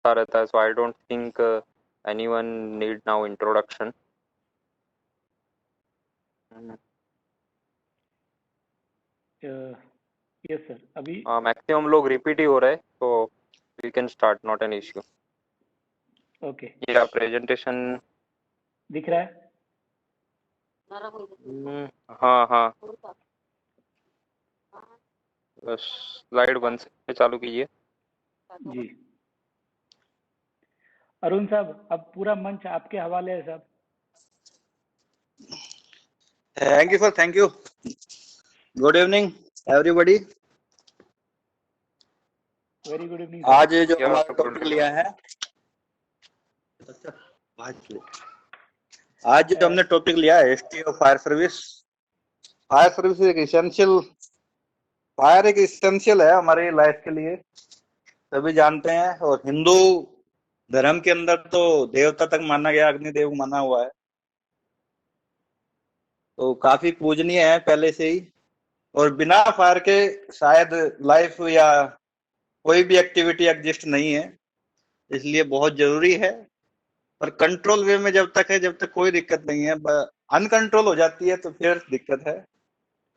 होता रहता है, so I don't think anyone need now introduction. Yes sir, अभी मैक्सिमम लोग रिपीट ही हो रहे, तो we can start, not an issue. Okay, या प्रेजेंटेशन दिख रहा है? हाँ हाँ, बस स्लाइड 1 से चालू कीजिए। जी, अरुण साहब, अब पूरा मंच आपके हवाले है साहब। Thank you sir, thank you. Good evening everybody. Very good evening आज सर। जो हमारा टॉपिक लिया है, आज जो हमने टॉपिक लिया है history of fire service. Fire service एक इसेंशियल, फायर एक इसेंशियल है हमारी लाइफ के लिए, सभी जानते हैं। और हिंदू धर्म के अंदर तो देवता तक माना गया, अग्निदेव माना हुआ है, तो काफी पूजनीय है पहले से ही। और बिना फायर के शायद लाइफ या कोई भी एक्टिविटी एग्जिस्ट नहीं है, इसलिए बहुत जरूरी है। पर कंट्रोल वे में जब तक है, जब तक कोई दिक्कत नहीं है। अनकंट्रोल हो जाती है तो फिर दिक्कत है,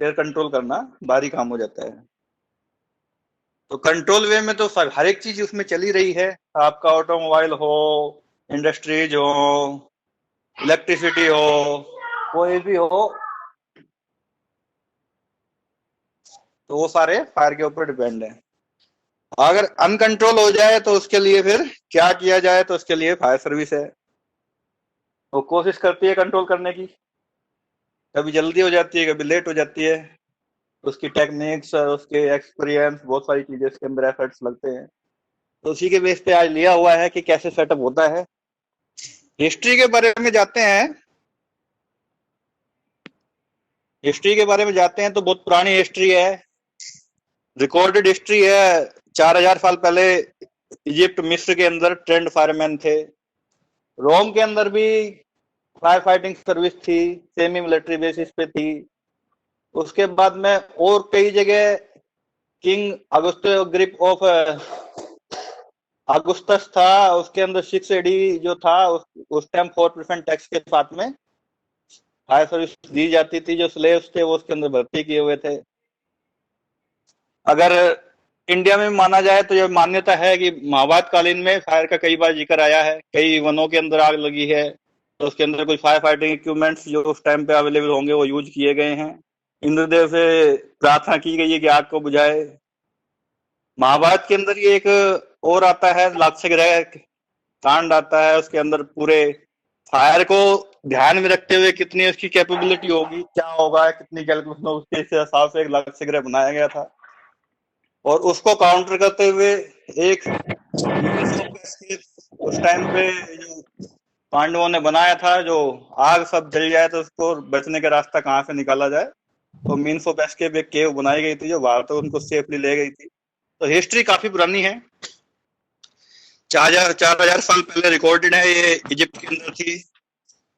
फिर कंट्रोल करना भारी काम हो जाता है। तो कंट्रोल वे में तो हर एक चीज उसमें चली रही है, आपका ऑटोमोबाइल हो, इंडस्ट्रीज हो, इलेक्ट्रिसिटी हो, कोई भी हो, तो वो सारे फायर के ऊपर डिपेंड है। अगर अनकंट्रोल हो जाए तो उसके लिए फिर क्या किया जाए, तो उसके लिए फायर सर्विस है। वो कोशिश करती है कंट्रोल करने की, कभी जल्दी हो जाती है, कभी लेट हो जाती है। उसकी टेक्निक्स और उसके एक्सपीरियंस, बहुत सारी चीजें इसके अंदर एफर्ट्स लगते हैं। तो उसी के बेस पे आज लिया हुआ है कि कैसे सेटअप होता है। हिस्ट्री के बारे में जाते हैं, हिस्ट्री के बारे में जाते हैं तो बहुत पुरानी हिस्ट्री है, रिकॉर्डेड हिस्ट्री है। 4000 साल पहले इजिप्ट, मिस्र के अंदर ट्रेंड फायरमैन थे। रोम के अंदर भी फायर फाइटिंग सर्विस थी, सेमी मिलिट्री बेसिस पे थी। उसके बाद में और कई जगह किंग अगुस्तो ग्रिप ऑफ अगुस्तस था, उसके अंदर 6 एडी जो था, उस टाइम 4% टैक्स के साथ में फायर सर्विस दी जाती थी। जो स्लेव्स थे वो उसके अंदर भर्ती किए हुए थे। अगर इंडिया में माना जाए तो यह मान्यता है कि महाभारत कालीन में फायर का कई बार जिक्र आया है। कई वनों के अंदर आग लगी है तो उसके अंदर कुछ फायर फाइटिंग इक्विपमेंट्स जो उस टाइम पे अवेलेबल होंगे वो यूज किए गए हैं। इंद्रदेव से प्रार्थना की गई है कि आग को बुझाए। महाभारत के अंदर ये एक और आता है, लाक्षागृह कांड आता है। उसके अंदर पूरे फायर को ध्यान में रखते हुए कितनी उसकी कैपेबिलिटी होगी, क्या होगा, कितनी कैलकुलेशन, उसके हिसाब से एक लाक्षागृह बनाया गया था। और उसको काउंटर करते हुए एक उस टाइम पे जो पांडवों ने बनाया था, जो आग सब जल जाए तो उसको बचने का रास्ता कहाँ से निकाला जाए, तो मीन्स ऑफ एस्केप एक केव बनाई गई थी जो भारत उनको सेफली ले गई थी। तो हिस्ट्री काफी पुरानी है, 4000 साल पहले रिकॉर्डेड है। ये इजिप्ट के अंदर थी।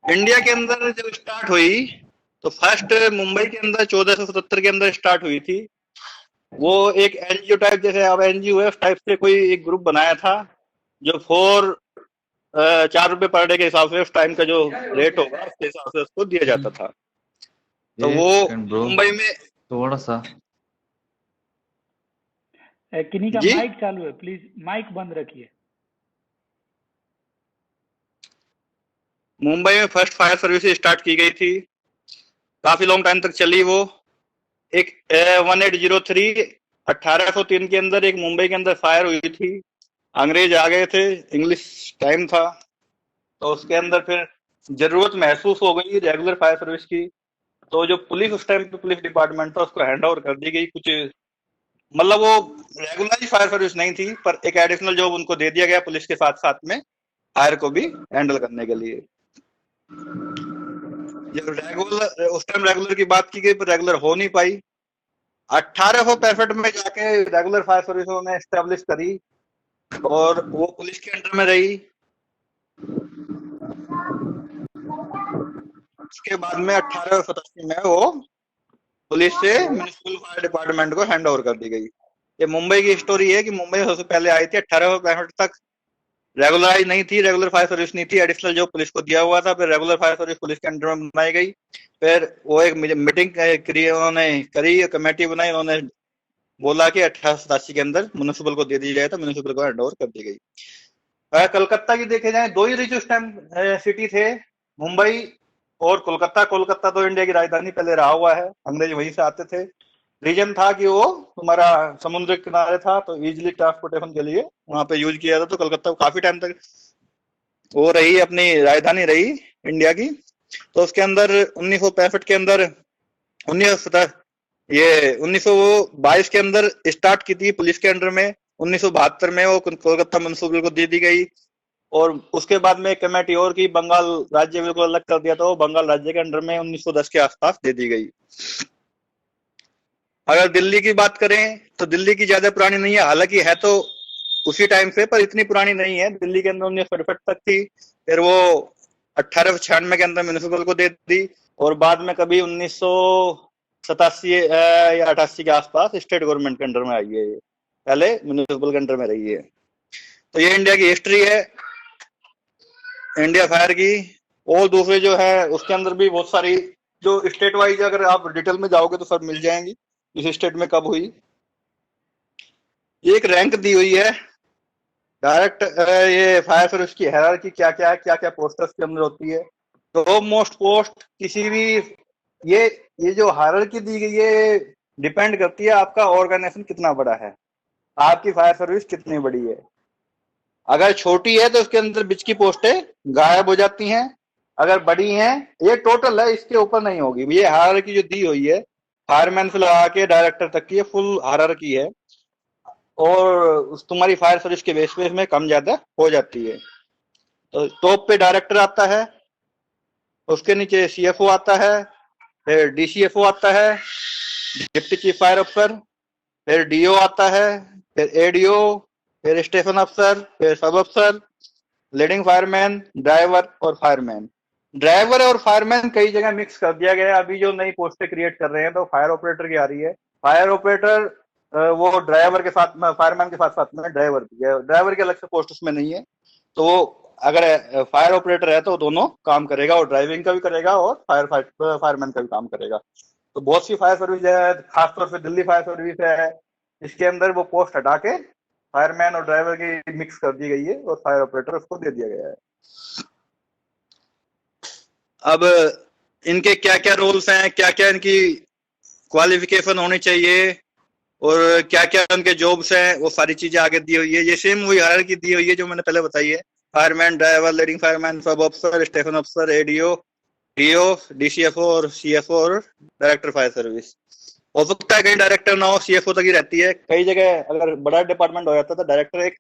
इंडिया के अंदर जब स्टार्ट हुई तो फर्स्ट मुंबई के अंदर 1477 के अंदर स्टार्ट हुई थी। वो एक एनजीओ टाइप, जैसे अब एनजीओ है, उस टाइप से कोई एक ग्रुप बनाया था जो 4 रुपए पर डे के हिसाब से उस टाइम का जो रेट होगा उसके हिसाब से उसको दिया जाता था। तो वो मुंबई में थोड़ा सा किन्हीं का जी? माइक चालू है, प्लीज माइक बंद रखिए। मुंबई में फर्स्ट फायर सर्विस स्टार्ट की गई थी, काफी लॉन्ग टाइम तक चली वो। एक 1803 1803 के अंदर एक मुंबई के अंदर फायर हुई थी। अंग्रेज आ गए थे, इंग्लिश टाइम था, तो उसके अंदर फिर जरूरत महसूस हो गई रेगुलर फायर सर्विस की। तो जो पुलिस उस टाइम पे पुलिस डिपार्टमेंट था उसको हैंड ओवर कर दी गई। कुछ मतलब वो रेगुलर फायर सर्विस नहीं थी, पर एक एडिशनल जॉब उनको दे दिया गया पुलिस के साथ साथ में फायर को भी हैंडल करने के लिए। जब रेगुलर उस टाइम रेगुलर की बात की गई पर रेगुलर हो नहीं पाई। 1865 में जाके रेगुलर फायर सर्विस ने एस्टेब्लिश करी और वो पुलिस के अंडर में रही। उसके बाद में 1887 में वो पुलिस से म्युनिसिपल फायर डिपार्टमेंट को हैंड ओवर कर दी गई। ये मुंबई की स्टोरी है कि मुंबई सबसे पहले आई थी 1865 तक रेगुलराइज नहीं थी, रेगुलर फायर सर्विस नहीं थी, एडिशनल जो पुलिस को दिया हुआ था। फिर रेगुलर फायर सर्विस पुलिस के अंडर में बनाई गई। फिर वो एक मीटिंग करी, उन्होंने करी, कमेटी बनाई, उन्होंने बोला कि 1887 के अंदर म्युनिसिपल को दे दी जाए, तो म्युनिसिपल को हैंड ओवर कर दी गई। कलकत्ता की देखे जाए, दो ही रिच टाइम सिटी थे, मुंबई और कोलकाता। कोलकाता तो इंडिया की राजधानी पहले रहा हुआ है, अंग्रेज वहीं से आते थे। रीजन था कि वो तुम्हारा समुद्र के किनारे था, तो इजिली ट्रांसपोर्टेशन के लिए वहां पे यूज किया था। तो कलकत्ता काफी टाइम तक वो रही, अपनी राजधानी रही इंडिया की। तो उसके अंदर 1965 के अंदर 1922 के अंदर स्टार्ट की थी पुलिस के अंडर में। 1972 में वो कोलकाता म्युनिसिपल को दे दी गई। और उसके बाद में एक कमेटी और की, बंगाल राज्य बिल्कुल अलग कर दिया था, वो बंगाल राज्य के अंडर में 1910 के आसपास दे दी गई। अगर दिल्ली की बात करें तो दिल्ली की ज्यादा पुरानी नहीं है, हालांकि है तो उसी टाइम से, पर इतनी पुरानी नहीं है। दिल्ली के अंदर 1967 तक थी, फिर वो 1896 के अंदर म्युनिसिपल को दे दी, और बाद में कभी 1987 या 88 के आसपास स्टेट गवर्नमेंट के अंडर में आई है। ये पहले म्युनिसिपल के अंडर में रही है। तो ये इंडिया की हिस्ट्री है, इंडिया फायर की। और दूसरे जो है उसके अंदर भी बहुत सारी, जो स्टेट वाइज अगर आप डिटेल में जाओगे तो सब मिल जाएंगी, इस स्टेट में कब हुई। एक रैंक दी हुई है डायरेक्ट, ये फायर सर्विस की हायरार्की क्या क्या है, क्या क्या पोस्टर्स के अंदर होती है। तो मोस्ट पोस्ट किसी भी, ये जो हायरार्की दी गई है, डिपेंड करती है आपका ऑर्गेनाइजेशन कितना बड़ा है, आपकी फायर सर्विस कितनी बड़ी है। अगर छोटी है तो उसके अंदर बीच की पोस्टें गायब हो जाती हैं, अगर बड़ी हैं, ये टोटल है, इसके ऊपर नहीं होगी। ये हायरार्की जो दी हुई है, फायरमैन से लगा के डायरेक्टर तक की फुल हायरार्की है, और तुम्हारी फायर सर्विस के बेस पे में कम ज्यादा हो जाती है। तो टॉप पे डायरेक्टर आता है, उसके नीचे सीएफओ आता है, फिर डीसीएफओ आता है, डिप्टी चीफ फायर ऑफिसर, फिर डीओ आता है, फिर एडीओ, फिर स्टेशन अफसर, फिर सब अफसर, लीडिंग फायरमैन, ड्राइवर और फायरमैन। ड्राइवर और फायरमैन कई जगह मिक्स कर दिया गया है। अभी जो नई पोस्टें क्रिएट कर रहे हैं तो फायर ऑपरेटर की आ रही है। फायर ऑपरेटर वो ड्राइवर के साथ में, फायरमैन के साथ साथ में ड्राइवर भी है। ड्राइवर के अलग से पोस्ट उसमें नहीं है। तो वो अगर फायर ऑपरेटर है तो दोनों काम करेगा, और ड्राइविंग का भी करेगा और फायरमैन का भी काम करेगा। तो बहुत सी फायर सर्विस है, खासतौर से दिल्ली फायर सर्विस है, इसके अंदर वो पोस्ट हटा के फायरमैन और ड्राइवर की मिक्स कर दी गई है, और फायर ऑपरेटर उसको दे दिया गया है। अब इनके क्या क्या रोल्स हैं, क्या क्या इनकी क्वालिफिकेशन होनी चाहिए, और क्या क्या उनके जॉब्स हैं, वो सारी चीजें आगे दी हुई है। ये सेम वही हायरार्की दी हुई है जो मैंने पहले बताई है। Fireman, driver, leading fireman, sub officer, station officer, ADO, DO, DCFO और सीएफओ और डायरेक्टर फायर सर्विस। हो सकता है कहीं डायरेक्टर ना हो, सीएफओ तक ही रहती है। कई जगह अगर बड़ा डिपार्टमेंट हो जाता है तो डायरेक्टर एक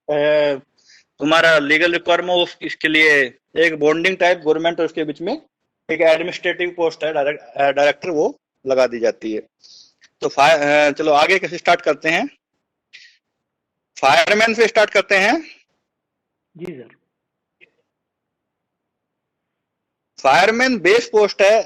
तुम्हारा लीगल रिक्वायरमेंट हो, इसके लिए एक बॉन्डिंग टाइप गवर्नमेंट और उसके बीच में एक एडमिनिस्ट्रेटिव पोस्ट है, डायरेक्टर, वो लगा दी जाती है। तो चलो आगे कैसे स्टार्ट करते हैं। फायरमैन से स्टार्ट करते हैं। जी सर। फायरमैन बेस पोस्ट है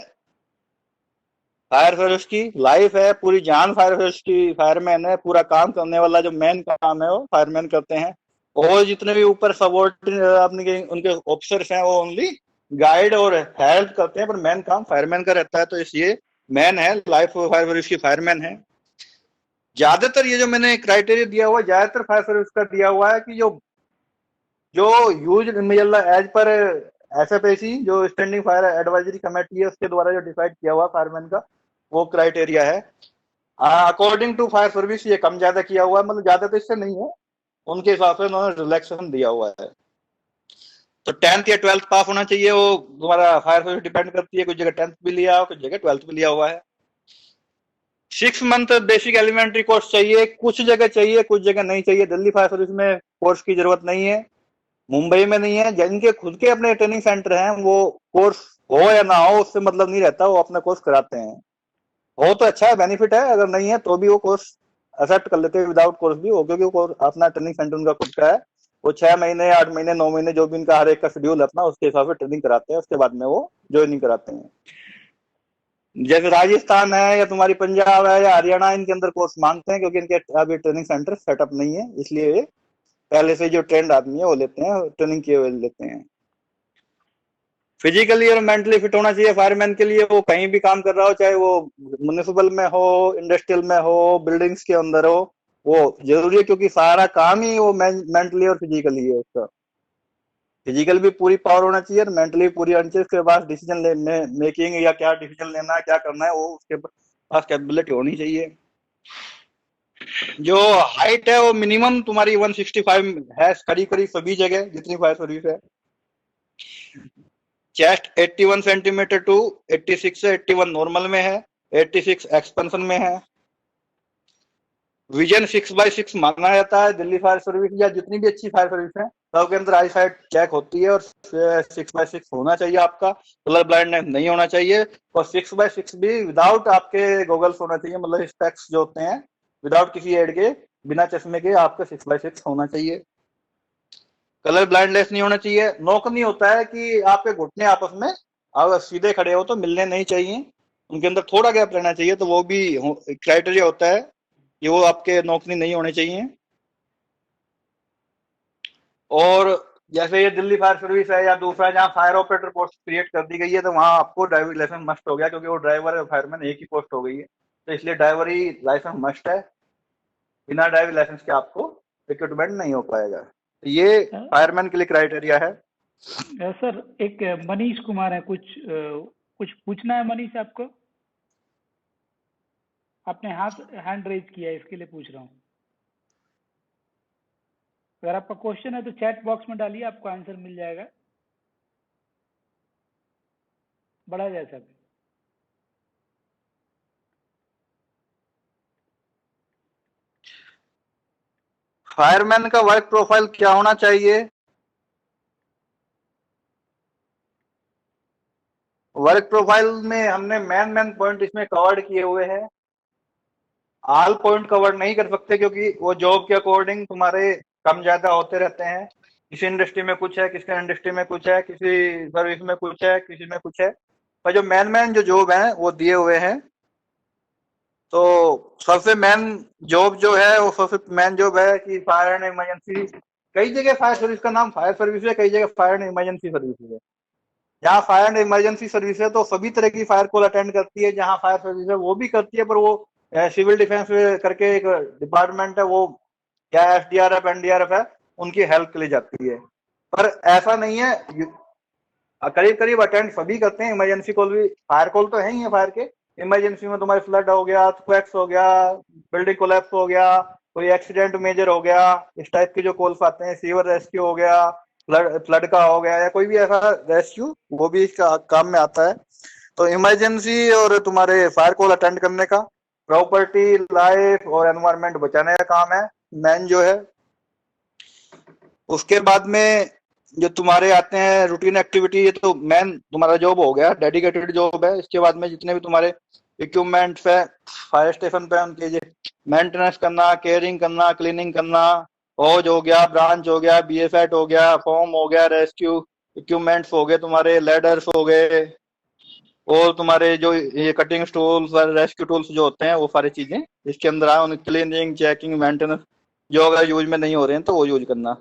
फायर सर्विस की, लाइफ है, पूरी जान फायर सर्विस की फायरमैन है। पूरा काम करने वाला जो मेन काम है वो फायरमैन करते हैं, और जितने भी ऊपर सबऑर्डिनेट अपने उनके ऑफिसर्स हैं वो ओनली गाइड और हेल्प करते हैं, पर मेन काम फायरमैन का रहता है। तो इसलिए मैन है, लाइफ फायर सर्विस की फायरमैन है। ज्यादातर ये जो मैंने क्राइटेरिया दिया हुआ है, ज्यादातर फायर सर्विस का दिया हुआ है कि जो यूज एज पर एसएफएसी, जो स्टैंडिंग फायर एडवाइजरी कमेटी है, उसके द्वारा जो डिसाइड किया हुआ फायरमैन का वो क्राइटेरिया है। अकॉर्डिंग टू फायर सर्विस ये कम ज्यादा किया हुआ है, मतलब ज्यादा तो इससे नहीं है, उनके हिसाब से उन्होंने रिलैक्सेशन दिया हुआ है। तो 10th या 12th पास होना चाहिए, वो तुम्हारा फायर सर्विस डिपेंड करती है। कुछ जगह 10th भी लिया हो, कुछ जगह 12th भी लिया हुआ है। 6 मंथ बेसिक एलिमेंट्री कोर्स चाहिए, कुछ जगह चाहिए, कुछ जगह नहीं चाहिए। दिल्ली फायर सर्विस में कोर्स की जरूरत नहीं है, मुंबई में नहीं है। जिनके खुद के अपने ट्रेनिंग सेंटर हैं, वो कोर्स हो या ना हो उससे मतलब नहीं रहता, वो अपना कोर्स कराते हैं। हो तो अच्छा है, बेनिफिट है, अगर नहीं है तो भी वो कोर्स एक्सेप्ट कर लेते हैं विदाउट कोर्स भी हो, क्योंकि वो अपना ट्रेनिंग सेंटर उनका खुद का है। वो 6 महीने, 8 महीने, 9 महीने, जो भी इनका हर एक का शेड्यूल है अपना, उसके हिसाब से ट्रेनिंग कराते हैं, उसके बाद में वो ज्वाइनिंग कराते हैं। जैसे राजस्थान है या तुम्हारी पंजाब है या हरियाणा, इनके अंदर कोर्स मांगते हैं, क्योंकि इनके अभी ट्रेनिंग सेंटर सेटअप नहीं है, इसलिए पहले से जो ट्रेंड आदमी है वो लेते हैं, ट्रेनिंग किए हुए लेते हैं। फिजिकली और मेंटली फिट होना चाहिए फायरमैन के लिए। वो कहीं भी काम कर रहा हो, चाहे वो म्युनिसिपल में हो, इंडस्ट्रियल में हो, बिल्डिंग्स के अंदर हो, वो जरूरी है, क्योंकि सारा काम ही वो मेंटली और फिजिकली है उसका। फिजिकल भी पूरी पावर होना चाहिए और मेंटली पूरी होनी चाहिए। उसके पास डिसीजन मेकिंग या क्या डिसीजन लेना है, क्या करना है, वो उसके पास कैपेबिलिटी होनी चाहिए। जो हाइट है वो मिनिमम तुम्हारी 165 है करीब करीब सभी जगह जितनी फायर सर्विस है। चेस्ट 81 सेंटीमीटर टू 86 से 81 नॉर्मल में है, 86 एक्सपेंशन में है। विजन 6x6 माना जाता है दिल्ली फायर सर्विस या जितनी भी अच्छी फायर सर्विस है सबके अंदर आई साइड चेक होती है, और 6x6 होना चाहिए आपका। कलर ब्लाइंडनेस नहीं होना चाहिए, और 6x6 भी विदाउट आपके गॉगल्स होना चाहिए, मतलब स्पेक्स जो होते हैं विदाउट किसी एड के, बिना चश्मे के आपका 6x6 होना चाहिए। कलर ब्लाइंडनेस नहीं होना चाहिए। नॉक नहीं होता है कि आपके घुटने आपस में अगर सीधे खड़े हो तो मिलने नहीं चाहिए, उनके अंदर थोड़ा गैप रहना चाहिए, तो वो भी क्राइटेरिया होता है कि वो आपके नौकरी नहीं होने चाहिए। और जैसे ये दिल्ली फायर सर्विस है या दूसरा जहाँ फायर ऑपरेटर पोस्ट क्रिएट कर दी गई है, तो वहां आपको ड्राइविंग लाइसेंस मस्ट हो गया, क्योंकि वो ड्राइवर और फायरमैन एक ही पोस्ट हो गई है, तो इसलिए ड्राइवरी लाइसेंस मस्ट है। बिना ड्राइविंग लाइसेंस के आपको रिक्रूटमेंट नहीं हो पाएगा। तो ये फायरमैन के लिए क्राइटेरिया है। सर एक मनीष कुमार है, कुछ पूछना है मनीष आपको? आपने हैंड रेज किया है, इसके लिए पूछ रहा हूँ। अगर आपका क्वेश्चन है तो चैट बॉक्स में डालिए, आपको आंसर मिल जाएगा। बढ़ा जाए सर। फायरमैन का वर्क प्रोफाइल क्या होना चाहिए? वर्क प्रोफाइल में हमने मेन पॉइंट इसमें कवर्ड किए हुए हैं। ऑल पॉइंट कवर नहीं कर सकते, क्योंकि वो जॉब के अकॉर्डिंग तुम्हारे कम ज्यादा होते रहते हैं। किसी इंडस्ट्री में कुछ है, किसी इंडस्ट्री में कुछ है, किसी सर्विस में कुछ है, किसी में कुछ है, पर जो मेन जो जॉब है वो दिए हुए हैं। तो सबसे मेन जॉब जो है वो सबसे मेन जॉब है कि फायर एंड इमरजेंसी। कई जगह फायर सर्विस का नाम फायर सर्विस है, कई जगह फायर एंड इमरजेंसी सर्विस है। जहाँ फायर एंड इमरजेंसी सर्विस है तो सभी तरह की फायर कॉल अटेंड करती है, जहाँ फायर सर्विस है वो भी करती है, पर वो सिविल डिफेंस करके एक डिपार्टमेंट है, वो क्या एसडीआरएफ एनडीआरएफ है, उनकी हेल्प के लिए जाती है। पर ऐसा नहीं है, करीब करीब अटेंड सभी करते हैं। इमरजेंसी कॉल भी, फायर कॉल तो है ही है फायर के। इमरजेंसी में तुम्हारे फ्लड हो गया, क्वैक्स हो गया, बिल्डिंग कोलैप्स हो गया, कोई एक्सीडेंट मेजर हो गया, इस टाइप के जो कॉल्स आते हैं, सीवर रेस्क्यू हो गया, फ्लड का हो गया, या कोई भी ऐसा रेस्क्यू, वो भी इसका काम में आता है। तो इमरजेंसी और तुम्हारे फायर कॉल अटेंड करने का, प्रॉपर्टी, लाइफ और एनवायरनमेंट बचाने का काम है मेन जो है। उसके बाद में जो तुम्हारे आते हैं रूटीन एक्टिविटी, ये तो मेन तुम्हारा जॉब हो गया, डेडिकेटेड जॉब है। इसके बाद में जितने भी तुम्हारे इक्विपमेंट्स है फायर स्टेशन पे, उनके मेंटेनेंस करना, केयरिंग करना, क्लीनिंग करना, हॉज हो गया, ब्रांच हो गया, बीएफएट हो गया, फॉर्म हो गया, रेस्क्यू इक्विपमेंट्स हो गए, तुम्हारे लेडर्स हो गए, और तुम्हारे जो ये कटिंग टूल्स, रेस्क्यू टूल्स जो होते हैं, वो सारी चीजें इसके अंदर आए। उन क्लीनिंग, चेकिंग, मेंटेनेंस, जो अगर यूज में नहीं हो रहे हैं तो वो यूज करना।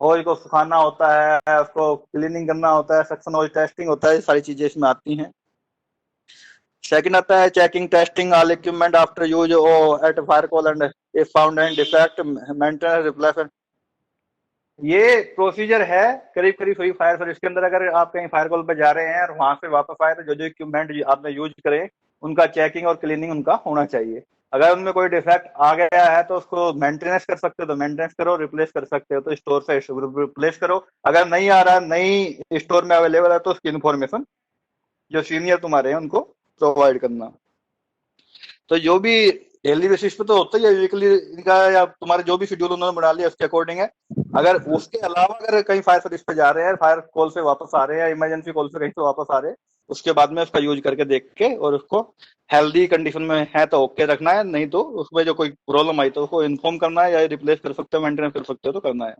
ऑयल को सुखाना होता है, उसको क्लीनिंग करना होता है, सक्शन ऑयल टेस्टिंग होता है, ये सारी चीजें इसमें आती हैं। सेकंड आता है checking testing all equipment after use at fire call and if found and defect maintenance replacement. ये प्रोसीजर है करीब करीब सभी फायर सर्विस के अंदर। अगर आप कहीं फायर कॉल पर जा रहे हैं और वहां से वापस आए, तो जो जो इक्विपमेंट आपने यूज करे उनका चेकिंग और क्लीनिंग उनका होना चाहिए। अगर उनमें कोई डिफेक्ट आ गया है तो उसको मेंटेनेंस कर सकते हो तो मेंटेनेंस करो, रिप्लेस कर सकते हो तो स्टोर से रिप्लेस करो। अगर नहीं आ रहा, नहीं स्टोर में अवेलेबल है, तो उसकी इन्फॉर्मेशन जो सीनियर तुम्हारे हैं उनको प्रोवाइड करना। तो जो भी डेली बेसिस पे तो होता ही है, वीकली का या तुम्हारे जो भी शेड्यूल उन्होंने बना लिया उसके अकॉर्डिंग है। अगर उसके अलावा अगर कहीं फायर सर्विस पे जा रहे हैं, फायर कॉल से वापस आ रहे हैं, इमरजेंसी कॉल से कहीं से वापस आ रहे हैं, उसके बाद में उसका यूज करके देख के और उसको हेल्दी कंडीशन में है तो ओके रखना है, नहीं तो उसमें जो कोई प्रॉब्लम आई तो उसको इन्फॉर्म करना है, या रिप्लेस कर सकते हो, मेंटेनेंस कर सकते हो तो करना है।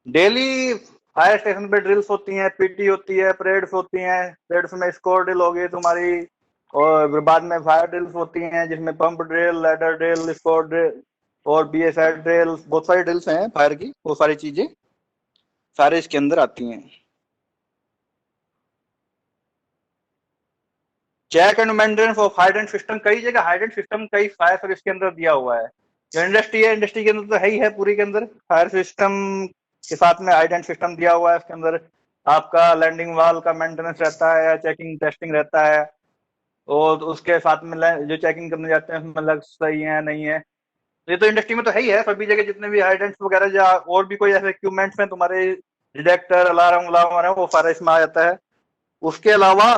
डेली फायर स्टेशन पे ड्रिल्स होती हैं, पीटी होती है, परेड्स होती हैं। परेड्स में स्कोर ड्रिल होगी तुम्हारी, और बाद में फायर ड्रिल्स होती हैं जिसमें pump drill, ladder drill, score drill, और BSI ड्रिल, बहुत सारी ड्रिल्स हैं फायर की, वो सारी चीजें सारे इसके अंदर आती हैं। Check and maintenance of hydrant system, कई जगह हाइड्रेंट सिस्टम कई फायर सर्विस के अंदर दिया हुआ है। जो इंडस्ट्री है, इंडस्ट्री के अंदर तो है ही है, पूरी के अंदर फायर सिस्टम के साथ में हाइड्रेंट सिस्टम दिया हुआ है। इसके अंदर आपका लैंडिंग वाल का मेंटेनेंस रहता है, चेकिंग टेस्टिंग रहता है, और उसके साथ में जो चेकिंग करने जाते हैं उसमें लग सही है नहीं है। ये तो इंडस्ट्री में तो है ही है, सभी जगह जितने भी हाइड्रेंट्स वगैरह या और भी कोई ऐसे इक्विपमेंट्स हैं तुम्हारे, डिटेक्टर, अलार्म अलार्म है, वो सारा इसमें आ जाता है। उसके अलावा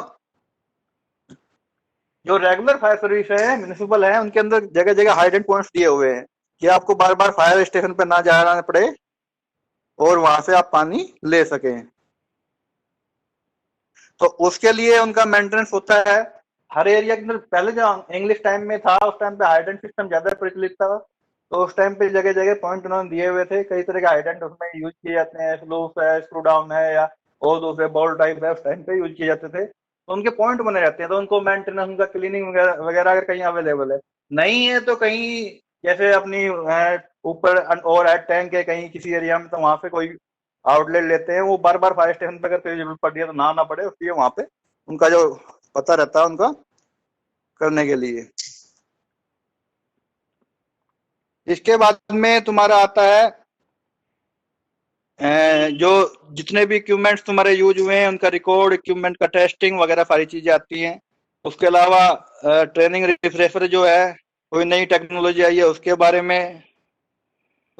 जो रेगुलर फायर सर्विस है, म्यूनिसिपल है, उनके अंदर जगह जगह हाइडेंट पॉइंट्स दिए हुए हैं कि आपको बार बार फायर स्टेशन पे ना जाना पड़े और वहां से आप पानी ले सकें। तो उसके लिए उनका मेंटेनेंस होता है हर एरिया के अंदर। पहले जो इंग्लिश टाइम में था, उस टाइम पे हाइडेंट सिस्टम ज्यादा प्रचलित था, तो उस टाइम पे जगह जगह पॉइंट उन्होंने दिए हुए थे। कई तरह के हाइडेंट उसमें यूज किए जाते हैं, स्लूप है, स्क्रू डाउन है, या और दूसरे बॉल टाइप है, उस टाइम पे यूज किए जाते थे। तो उनके पॉइंट बने रहते हैं, तो उनको मेंटेनेंस, उनका क्लीनिंग वगैरह वगैरह अगर कहीं अवेलेबल है, नहीं है तो कहीं जैसे अपनी ऊपर और एट टैंक है कहीं किसी एरिया में, तो वहां पे कोई आउटलेट लेते हैं। वो बार बार फायर स्टेशन पे अगर कहीं जरूरत पड़ रही है तो ना पड़े, इसलिए वहां पे उनका जो पता रहता है उनका करने के लिए। इसके बाद में तुम्हारा आता है जो जितने भी इक्विपमेंट्स तुम्हारे यूज हुए हैं उनका रिकॉर्ड, इक्विपमेंट का टेस्टिंग वगैरह सारी चीजें आती हैं। उसके अलावा ट्रेनिंग रिफ्रेशर जो है, कोई नई टेक्नोलॉजी आई है उसके बारे में,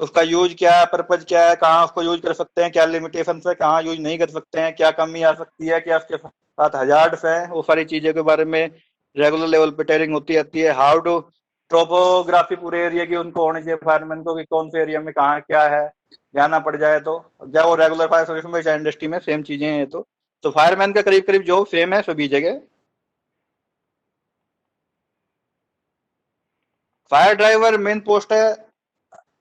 उसका यूज क्या है, पर्पज क्या है, कहाँ उसको यूज कर सकते हैं, क्या लिमिटेशन है, कहाँ यूज नहीं कर सकते हैं, क्या कमी आ सकती है, क्या उसके साथ हजार्ड्स हैं, वो सारी चीजों के बारे में रेगुलर लेवल पे ट्रेनिंग होती रहती है। हाउ टू टोपोग्राफी पूरे एरिया की उनको होनी चाहिए फायरमैन को, कि कौन से एरिया में कहाँ क्या है, जाना पड़ जाए तो। चाहे वो रेगुलर फायर सर्विस में चाहे इंडस्ट्री में, सेम चीजें हैं। तो फायरमैन का करीब करीब जॉब सेम है सभी जगह। फायर ड्राइवर मेन पोस्ट है,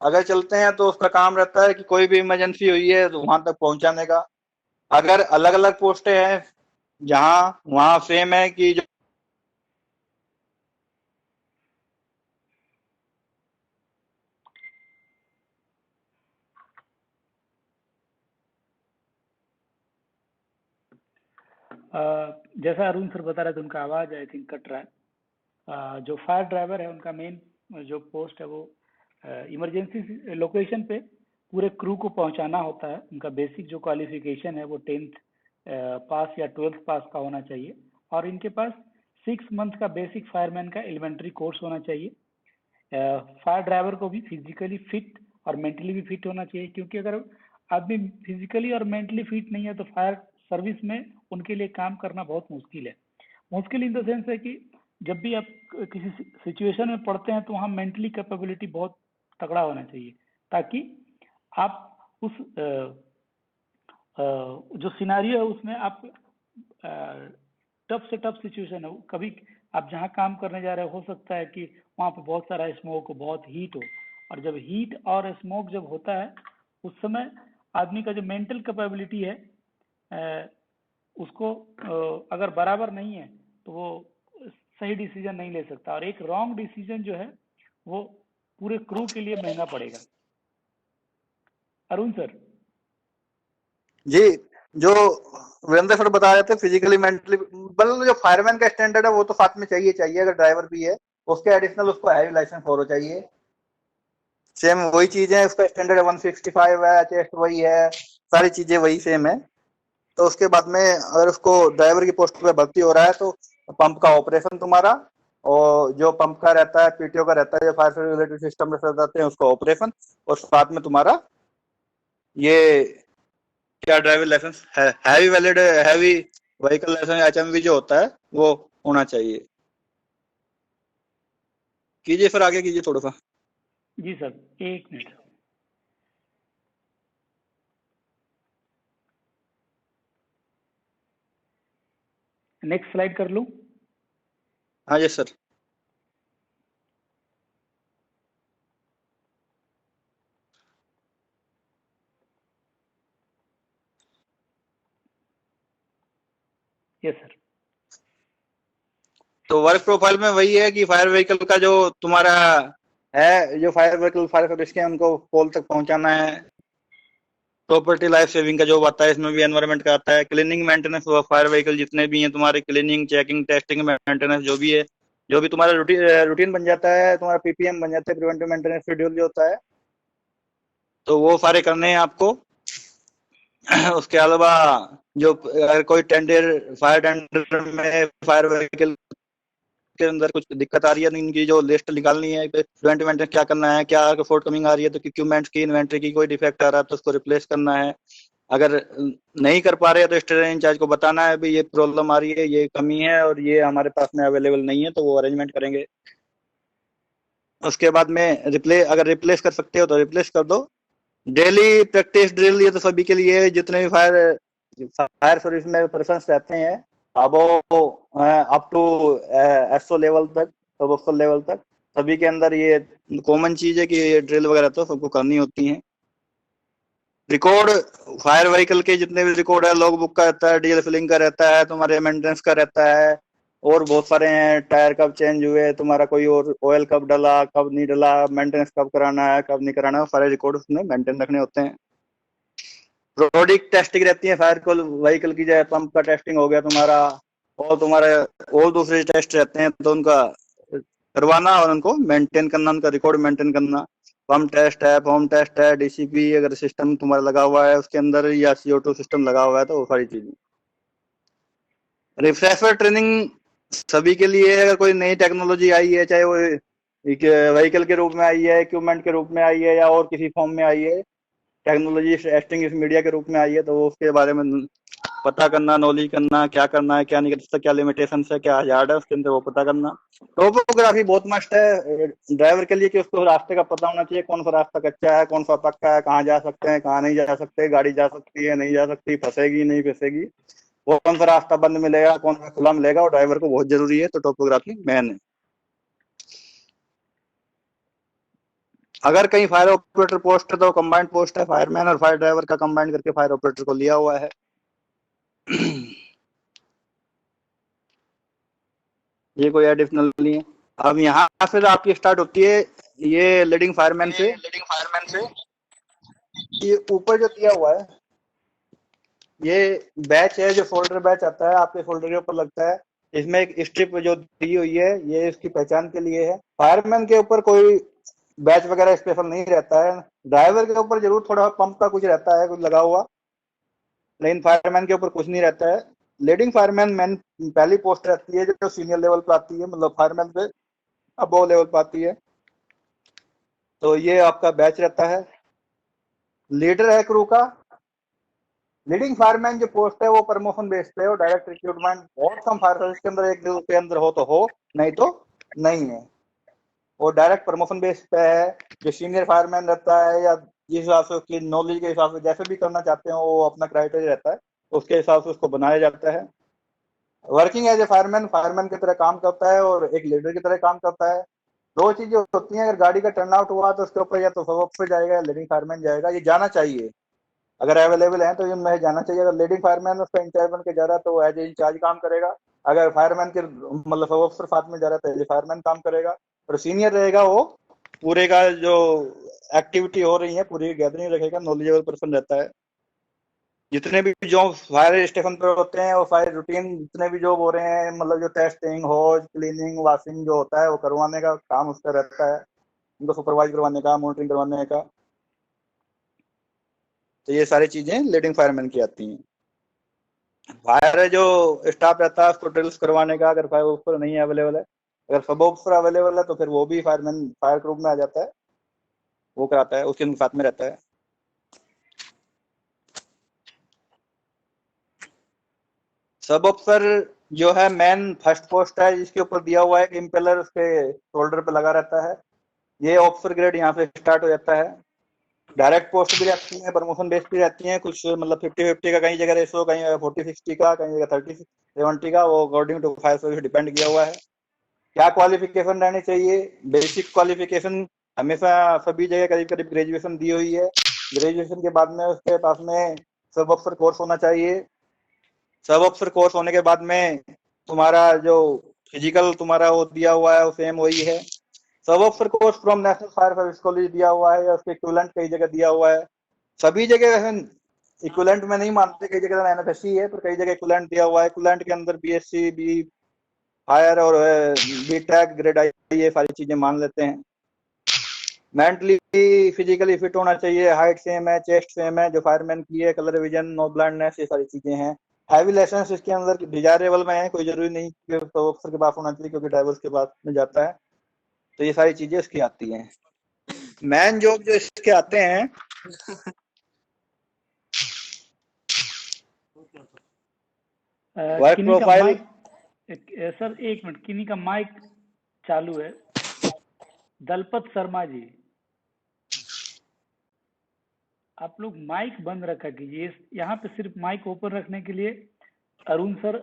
अगर चलते हैं तो उसका काम रहता है कि कोई भी इमरजेंसी हुई है तो वहां तक पहुंचाने का। अगर अलग अलग पोस्टें हैं जहां, वहां सेम है कि जो जैसा अरुण सर बता रहे थे, उनका आवाज आई थिंक कट रहा है। जो फायर ड्राइवर है उनका मेन जो पोस्ट है वो इमरजेंसी लोकेशन पे पूरे क्रू को पहुंचाना होता है। उनका बेसिक जो क्वालिफिकेशन है वो 10th पास या 12th पास का होना चाहिए, और इनके पास 6 मंथ का बेसिक फायरमैन का एलिमेंट्री कोर्स होना चाहिए। फायर ड्राइवर को भी फिजिकली फिट और मेंटली भी फिट होना चाहिए, क्योंकि अगर आदमी फिजिकली और मेंटली फिट नहीं है तो फायर सर्विस में उनके लिए काम करना बहुत मुश्किल है। मुश्किल इन द सेंस है कि जब भी आप किसी सिचुएशन में पड़ते हैं तो वहाँ मेंटली कैपेबिलिटी बहुत तगड़ा होना चाहिए, ताकि आप उस जो सिनारियो है उसमें आप टफ से टफ सिचुएशन है, कभी आप जहाँ काम करने जा रहे हो सकता है कि वहाँ पे बहुत सारा स्मोक हो, बहुत हीट हो, और जब हीट और स्मोक जब होता है उस समय आदमी का जो मेंटल कैपेबिलिटी है उसको अगर बराबर नहीं है तो वो सही डिसीजन नहीं ले सकता, और एक रॉन्ग डिसीजन जो है वो पूरे क्रू के लिए महंगा पड़ेगा। अरुण सर जी, जो वीरेंद्र सर बता रहे थे फिजिकली मेंटली, मतलब जो फायरमैन का स्टैंडर्ड है वो तो साथ में चाहिए चाहिए, अगर ड्राइवर भी है उसके एडिशनल उसको हैवी लाइसेंस और चाहिए। सेम वही चीज है, उसका स्टैंडर्ड 165 है, चेस्ट वही है, सारी चीजें वही सेम है। तो उसके बाद में अगर उसको ड्राइवर की पोस्ट पे भर्ती हो रहा है तो पंप का ऑपरेशन तुम्हारा, और जो पंप का रहता है, पीटीओ का रहता है, जो फायर सर्विस रिलेटेड सिस्टम में जाते हैं उसका ऑपरेशन, और साथ में तुम्हारा ये क्या ड्राइविंग लाइसेंस है, heavy valid heavy vehicle licence HMV जो होता है वो होना चाहिए। कीजिए फिर आगे कीजिए थोड़ा सा। जी सर, एक मिनट। नेक्स्ट स्लाइड कर लूं? हाँ यस सर। Yes sir. तो वर्क प्रोफाइल में वही है कि फायर व्हीकल का जो तुम्हारा है जो फायर व्हीकल फायर सर्विस के, उनको पोल तक पहुंचाना है। प्रॉपर्टी लाइफ सेविंग का जॉब आता है, इसमें भी एनवायरनमेंट का आता है। क्लीनिंग मेंटेनेंस फायर व्हीकल जितने भी हैं तुम्हारे, क्लीनिंग चेकिंग टेस्टिंग मेंटेनेंस जो भी है, जो भी तुम्हारा रूटीन बन जाता है, तुम्हारा पीपीएम बन जाता है, प्रिवेंटिव मेंटेनेंस शेड्यूल जो होता है, तो वो सारे करने हैं आपको। उसके अलावा जो अगर कोई टेंडर फायर टेंडर में फायर व्हीकल के अंदर कुछ दिक्कत आ रही है, तो इनकी जो लिस्ट निकालनी है, प्रिवेंटिव मेंटेनेंस क्या करना है, क्या फोर्ट कमिंग आ रही है, तो इक्विपमेंट की इन्वेंट्री की कोई डिफेक्ट आ रहा है तो उसको रिप्लेस करना है। अगर नहीं कर पा रहे हैं तो स्टेशन इंचार्ज को बताना है भाई ये प्रॉब्लम आ रही है, ये कमी है और ये हमारे पास में अवेलेबल नहीं है, तो वो अरेंजमेंट करेंगे। उसके बाद में अगर रिप्लेस कर सकते हो तो रिप्लेस कर दो। डेली प्रैक्टिस ड्रिल ये तो सभी के लिए, जितने भी फायर सर्विस में पर्सन रहते हैं, अब वो अप टू एसओ लेवल तक, सब ऑफिसर लेवल तक, सभी के अंदर ये कॉमन चीज है कि ये ड्रिल वगैरह तो सबको करनी होती है। रिकॉर्ड फायर व्हीकल के जितने भी रिकॉर्ड है, लॉग बुक का रहता है, डीजल फिलिंग का रहता है, तुम्हारे मेंटेनेंस का रहता है, और बहुत सारे हैं, टायर कब चेंज हुए, तुम्हारा कोई और ऑयल कब डला, कब नहीं डला, मेंटेनेंस कब कराना है, कब नहीं कराना है, सारे रिकॉर्ड उसमें मेंटेन रखने होते हैं। प्रोडिक्ट टेस्टिंग रहती है फायर व्हीकल की, जैसे पंप का टेस्टिंग हो गया तुम्हारा, और तुम्हारे और दूसरे टेस्ट रहते हैं, तो उनका करवाना और उनको मेंटेन करना, उनका रिकॉर्ड मेंटेन करना। पंप टेस्ट है, फॉर्म टेस्ट है, डीसीपी अगर सिस्टम तुम्हारा लगा हुआ है उसके अंदर, या CO2 सिस्टम लगा हुआ है, तो वो सारी चीजें। रिफ्रेशर ट्रेनिंग सभी के लिए, अगर कोई नई टेक्नोलॉजी आई है, चाहे वो व्हीकल के रूप में आई है, इक्विपमेंट के रूप में आई है, या और किसी फॉर्म में आई है, टेक्नोलॉजी टेस्टिंग इस मीडिया के रूप में आई है, तो वो उसके बारे में पता करना, नॉलेज करना, क्या करना है, क्या नहीं कर सकता, क्या लिमिटेशन है, क्या हजार्ड है, उसके अंदर वो पता करना। टोपोग्राफी बहुत मस्ट है ड्राइवर के लिए, कि उसको रास्ते का पता होना चाहिए, कौन सा रास्ता कच्चा है, कौन सा पक्का है, कहाँ जा सकते हैं, कहाँ नहीं जा सकते, गाड़ी जा सकती है, नहीं जा सकती, फंसेगी नहीं फंसेगी, वो कौन सा रास्ता बंद मिलेगा, कौन सा खुला मिलेगा, और ड्राइवर को बहुत जरूरी है, तो टोपोग्राफी मेन है। अगर कहीं फायर ऑपरेटर पोस्ट है तो कंबाइंड पोस्ट है, फायरमैन और फायर ड्राइवर का कंबाइंड करके फायर ऑपरेटर को लिया हुआ है। ये कोई एडिशनल नहीं है। अब यहाँ फिर आपकी स्टार्ट होती है ये लीडिंग फायरमैन से। ये ऊपर जो दिया हुआ है, ये बैच है, जो फोल्डर बैच आता है आपके फोल्डर के ऊपर लगता है, इसमें एक स्ट्रिप जो दी हुई है, ये इसकी पहचान के लिए है। फायरमैन के ऊपर कोई बैच वगैरह स्पेशल नहीं रहता है। ड्राइवर के ऊपर जरूर थोड़ा पंप का कुछ रहता है, कुछ लगा हुआ, लेकिन फायरमैन के ऊपर कुछ नहीं रहता है। लीडिंग फायरमैन मैन पहली पोस्ट रहती है, जो सीनियर लेवल पर आती है, मतलब फायरमैन से अबव लेवल पर आती है, तो ये आपका बैच रहता है। लीडर है क्रू का। लीडिंग फायरमैन जो पोस्ट है वो प्रमोशन बेस्ड है, और डायरेक्ट रिक्रूटमेंट बहुत कम फायर सर्विस के अंदर, एक के अंदर हो तो हो, नहीं तो नहीं है। वो डायरेक्ट प्रमोशन बेस पे है। जो सीनियर फायरमैन रहता है, या जिस हिसाब से उसकी नॉलेज के हिसाब से जैसे भी करना चाहते हो, वो अपना क्राइटेरिया रहता है, उसके हिसाब से उसको बनाया जाता है। Working as a fireman, fireman की तरह काम करता है और एक लीडर की तरह काम करता है। दो चीजें होती हैं, अगर गाड़ी का टर्न आउट हुआ तो उसके ऊपर या तो सब पे जाएगा या लीडिंग फायरमैन जाएगा, ये जाना चाहिए, अगर अवेलेबल है तो इनमें जाना चाहिए। अगर लीडिंग फायरमैन उसका इंचार्ज बन के जा रहा है तो एज ए इंचार्ज काम करेगा। अगर फायरमैन के मतलब सब ऑफिसर साथ में जा रहा है तो एज ए फायरमैन काम करेगा। और सीनियर रहेगा, वो पूरे का जो एक्टिविटी हो रही है पूरी गैदरिंग रखेगा, नॉलेजेबल पर्सन रहता है। जितने भी जो फायर स्टेशन पर होते हैं, वो फायर रूटीन जितने भी जॉब हो रहे हैं, मतलब जो टेस्टिंग, होज, क्लीनिंग, वॉशिंग जो होता है, वो करवाने का काम उसका रहता है, उनको सुपरवाइज करवाने का, मॉनिटरिंग करवाने का। तो ये सारी चीजें लीडिंग फायरमैन की आती हैं। फायर जो स्टाफ रहता है उसको ड्रिल्स करवाने का, अगर फायर ऑफिसर नहीं अवेलेबल है, अगर सब ऑफिसर अवेलेबल है तो फिर वो भी फायरमैन फायर ग्रुप में आ जाता है, वो कराता है, उसके साथ में रहता है। सब ऑफिसर जो है मेन फर्स्ट पोस्ट है, जिसके ऊपर दिया हुआ है कि इम्पेलर उसके शोल्डर पे लगा रहता है। ये ऑफिसर ग्रेड यहाँ से स्टार्ट हो जाता है। डायरेक्ट पोस्ट भी रहती है, प्रमोशन बेस्ड भी रहती है, कुछ मतलब 50-50 का, कहीं जगह रेशो, कहीं 40-60 का, कहीं जगह 30-70 का, वो according to fire service depend किया हुआ है। क्या क्वालिफिकेशन रहनी चाहिए? बेसिक क्वालिफिकेशन हमेशा सभी जगह करीब करीब ग्रेजुएशन दी हुई है। ग्रेजुएशन के बाद में उसके पास में सब ऑफिसर कोर्स होना चाहिए। सब ऑफिसर कोर्स होने के बाद में तुम्हारा जो फिजिकल तुम्हारा वो दिया हुआ है, वो सेम वही है। सब officer course from national fire service college दिया हुआ है, या उसके इक्विवेलेंट कई जगह दिया हुआ है। सभी जगह इक्विवेलेंट में नहीं मानते, कई जगह एनएफएससी है, पर कई जगह इक्विवेलेंट दिया हुआ है। इक्विवेलेंट के अंदर बीएससी, बी फायर और बी टेक, ग्रेड आई, ये सारी चीजें मान लेते हैं। मेंटली फिजिकली फिट होना चाहिए, हाइट सेम है, चेस्ट सेम है जो फायरमैन की है, कलर विजन, नो ब्लाइंडनेस, ये सारी चीजें हैं। हैवी लाइसेंस इसके अंदर डिजायरेबल में है, कोई जरूरी नहीं कि ऑफिसर के पास होना चाहिए, क्योंकि ड्राइवर्स के पास में जाता है। तो ये सारी चीजें इसकी आती हैं। मैन जॉब जो इसके आते हैं, वर्क किन्हीं का प्रोफाइल। माइक, सर एक मिनट, किन्हीं का माइक चालू है। दलपत शर्मा जी, आप लोग माइक बंद रखा कीजिए। यहाँ पे सिर्फ माइक ओपन रखने के लिए अरुण सर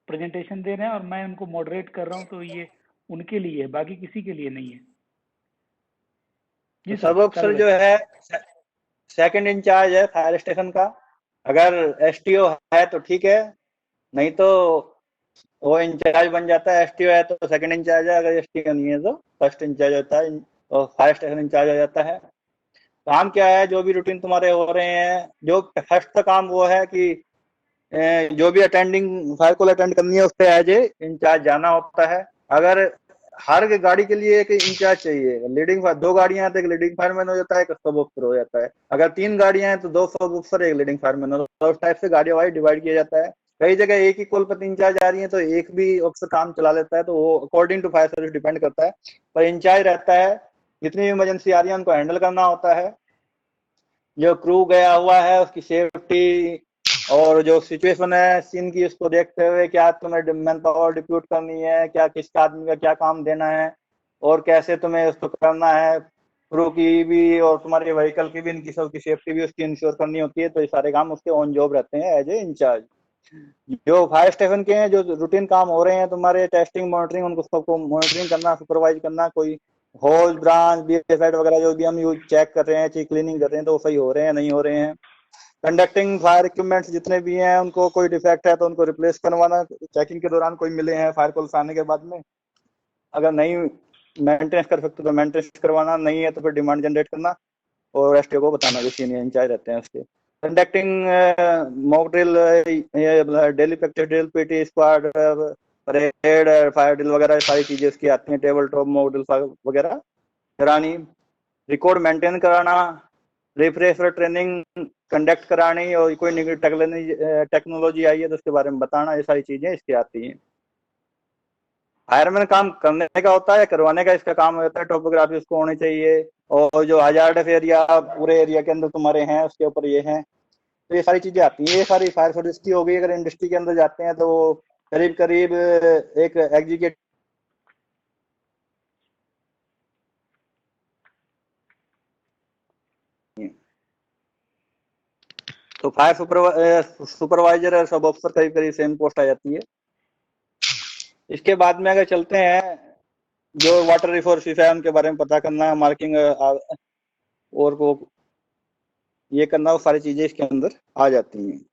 प्रेजेंटेशन दे रहे हैं और मैं उनको मॉडरेट कर रहा हूँ, तो ये उनके लिए है, बाकी किसी के लिए नहीं है। जी सब सर, ऑफिसर जो है सेकंड इंचार्ज है फायर स्टेशन का। अगर एसटीओ है तो ठीक है, नहीं तो वो इंचार्ज बन जाता है। एसटीओ है तो सेकंड इंचार्ज है, अगर एसटीओ नहीं है तो फर्स्ट इंचार्ज होता है, और फायर स्टेशन इंचार्ज हो जाता है। काम क्या है, जो भी रूटीन तुम्हारे हो रहे हैं, जो फर्स्ट का काम वो है कि जो भी अटेंडिंग फायर कॉल अटेंड करनी है उस पर एज ए इंचार्ज जाना होता है। अगर हर गाड़ी के लिए एक इंचार्ज चाहिए, लीडिंग दो गाड़ियां हैं तो एक लीडिंग फायरमैन हो जाता है, एक सब ऑफिसर हो जाता है। अगर 3 गाड़ियां हैं तो 2 सब ऑफिसर, एक लीडिंग फायरमैन हो, तो उस टाइप से गाड़ी वाइज डिवाइड किया जाता है। कई जगह एक ही कॉल पर 3-4 जा रही है तो एक भी ऑफिसर काम चला लेता है, तो वो according to fire service depend करता है। पर इंचार्ज रहता है, जितनी भी इमरजेंसी आ रही है उनको हैंडल करना होता है। जो क्रू गया हुआ है उसकी सेफ्टी और जो सिचुएशन है सीन की, उसको देखते हुए क्या तुम्हें मैन पावर डिप्यूट करनी है, क्या किसका आदमी का क्या काम देना है, और कैसे तुम्हें उसको करना है। क्रू की भी और तुम्हारे व्हीकल की भी, इनकी सबकी सेफ्टी भी उसकी इंश्योर करनी होती है। तो ये सारे काम उसके ऑन जॉब रहते हैं एज ए इंचार्ज। जो फायर स्टेशन के हैं, जो रूटीन काम हो रहे हैं तुम्हारे, टेस्टिंग मॉनिटरिंग, उनको सबको मॉनिटरिंग करना, सुपरवाइज करना। कोई होल ब्रांच बीएसआई वगैरह जो भी हम यूज चेक कर रहे हैं, चेक क्लीनिंग कर रहे हैं, तो वो सही हो रहे हैं नहीं हो रहे हैं। कंडक्टिंग फायर इक्विपमेंट्स जितने भी हैं, उनको कोई डिफेक्ट है तो उनको रिप्लेस करवाना, चेकिंग के दौरान कोई मिले हैं फायर कॉल्स आने के बाद में, अगर नहीं मेंटेनेंस कर सकते तो मेंटेनेंस करवाना, नहीं है तो फिर डिमांड जनरेट करना और एसटीओ को बताना, जो सीनियर इंचार्ज रहते हैं उसके। Conducting mock drill, daily practice drill, PT squad, parade, fire drill वगैरह सारी चीजें उसकी आती हैं। टेबल टॉप मॉक ड्रिल वगैरह करानी, रिकॉर्ड मेंटेन कराना, रिफ्रेशर ट्रेनिंग कंडक्ट करानी, और कोई नई टेक्नोलॉजी आई है तो उसके बारे में बताना, ये सारी चीजें इसकी आती हैं। फायरमैन काम करने का होता है, करवाने का इसका काम होता है। टोपोग्राफी उसको होनी चाहिए, और जो हजार्डस एरिया पूरे एरिया के अंदर तुम्हारे हैं उसके ऊपर ये हैं, तो ये सारी चीजें आती हैं। ये सारी फायर सर्विस की हो गई। अगर इंडस्ट्री के अंदर जाते हैं तो करीब करीब एक एग्जीक्यूटिव, तो फायर सुपरवाइजर और सब ऑफिसर करीब करीब सेम पोस्ट आ जाती है। इसके बाद में अगर चलते हैं, जो वाटर रिसोर्सेज है उनके बारे में पता करना, मार्किंग और को ये करना, वो सारी चीजें इसके अंदर आ जाती हैं।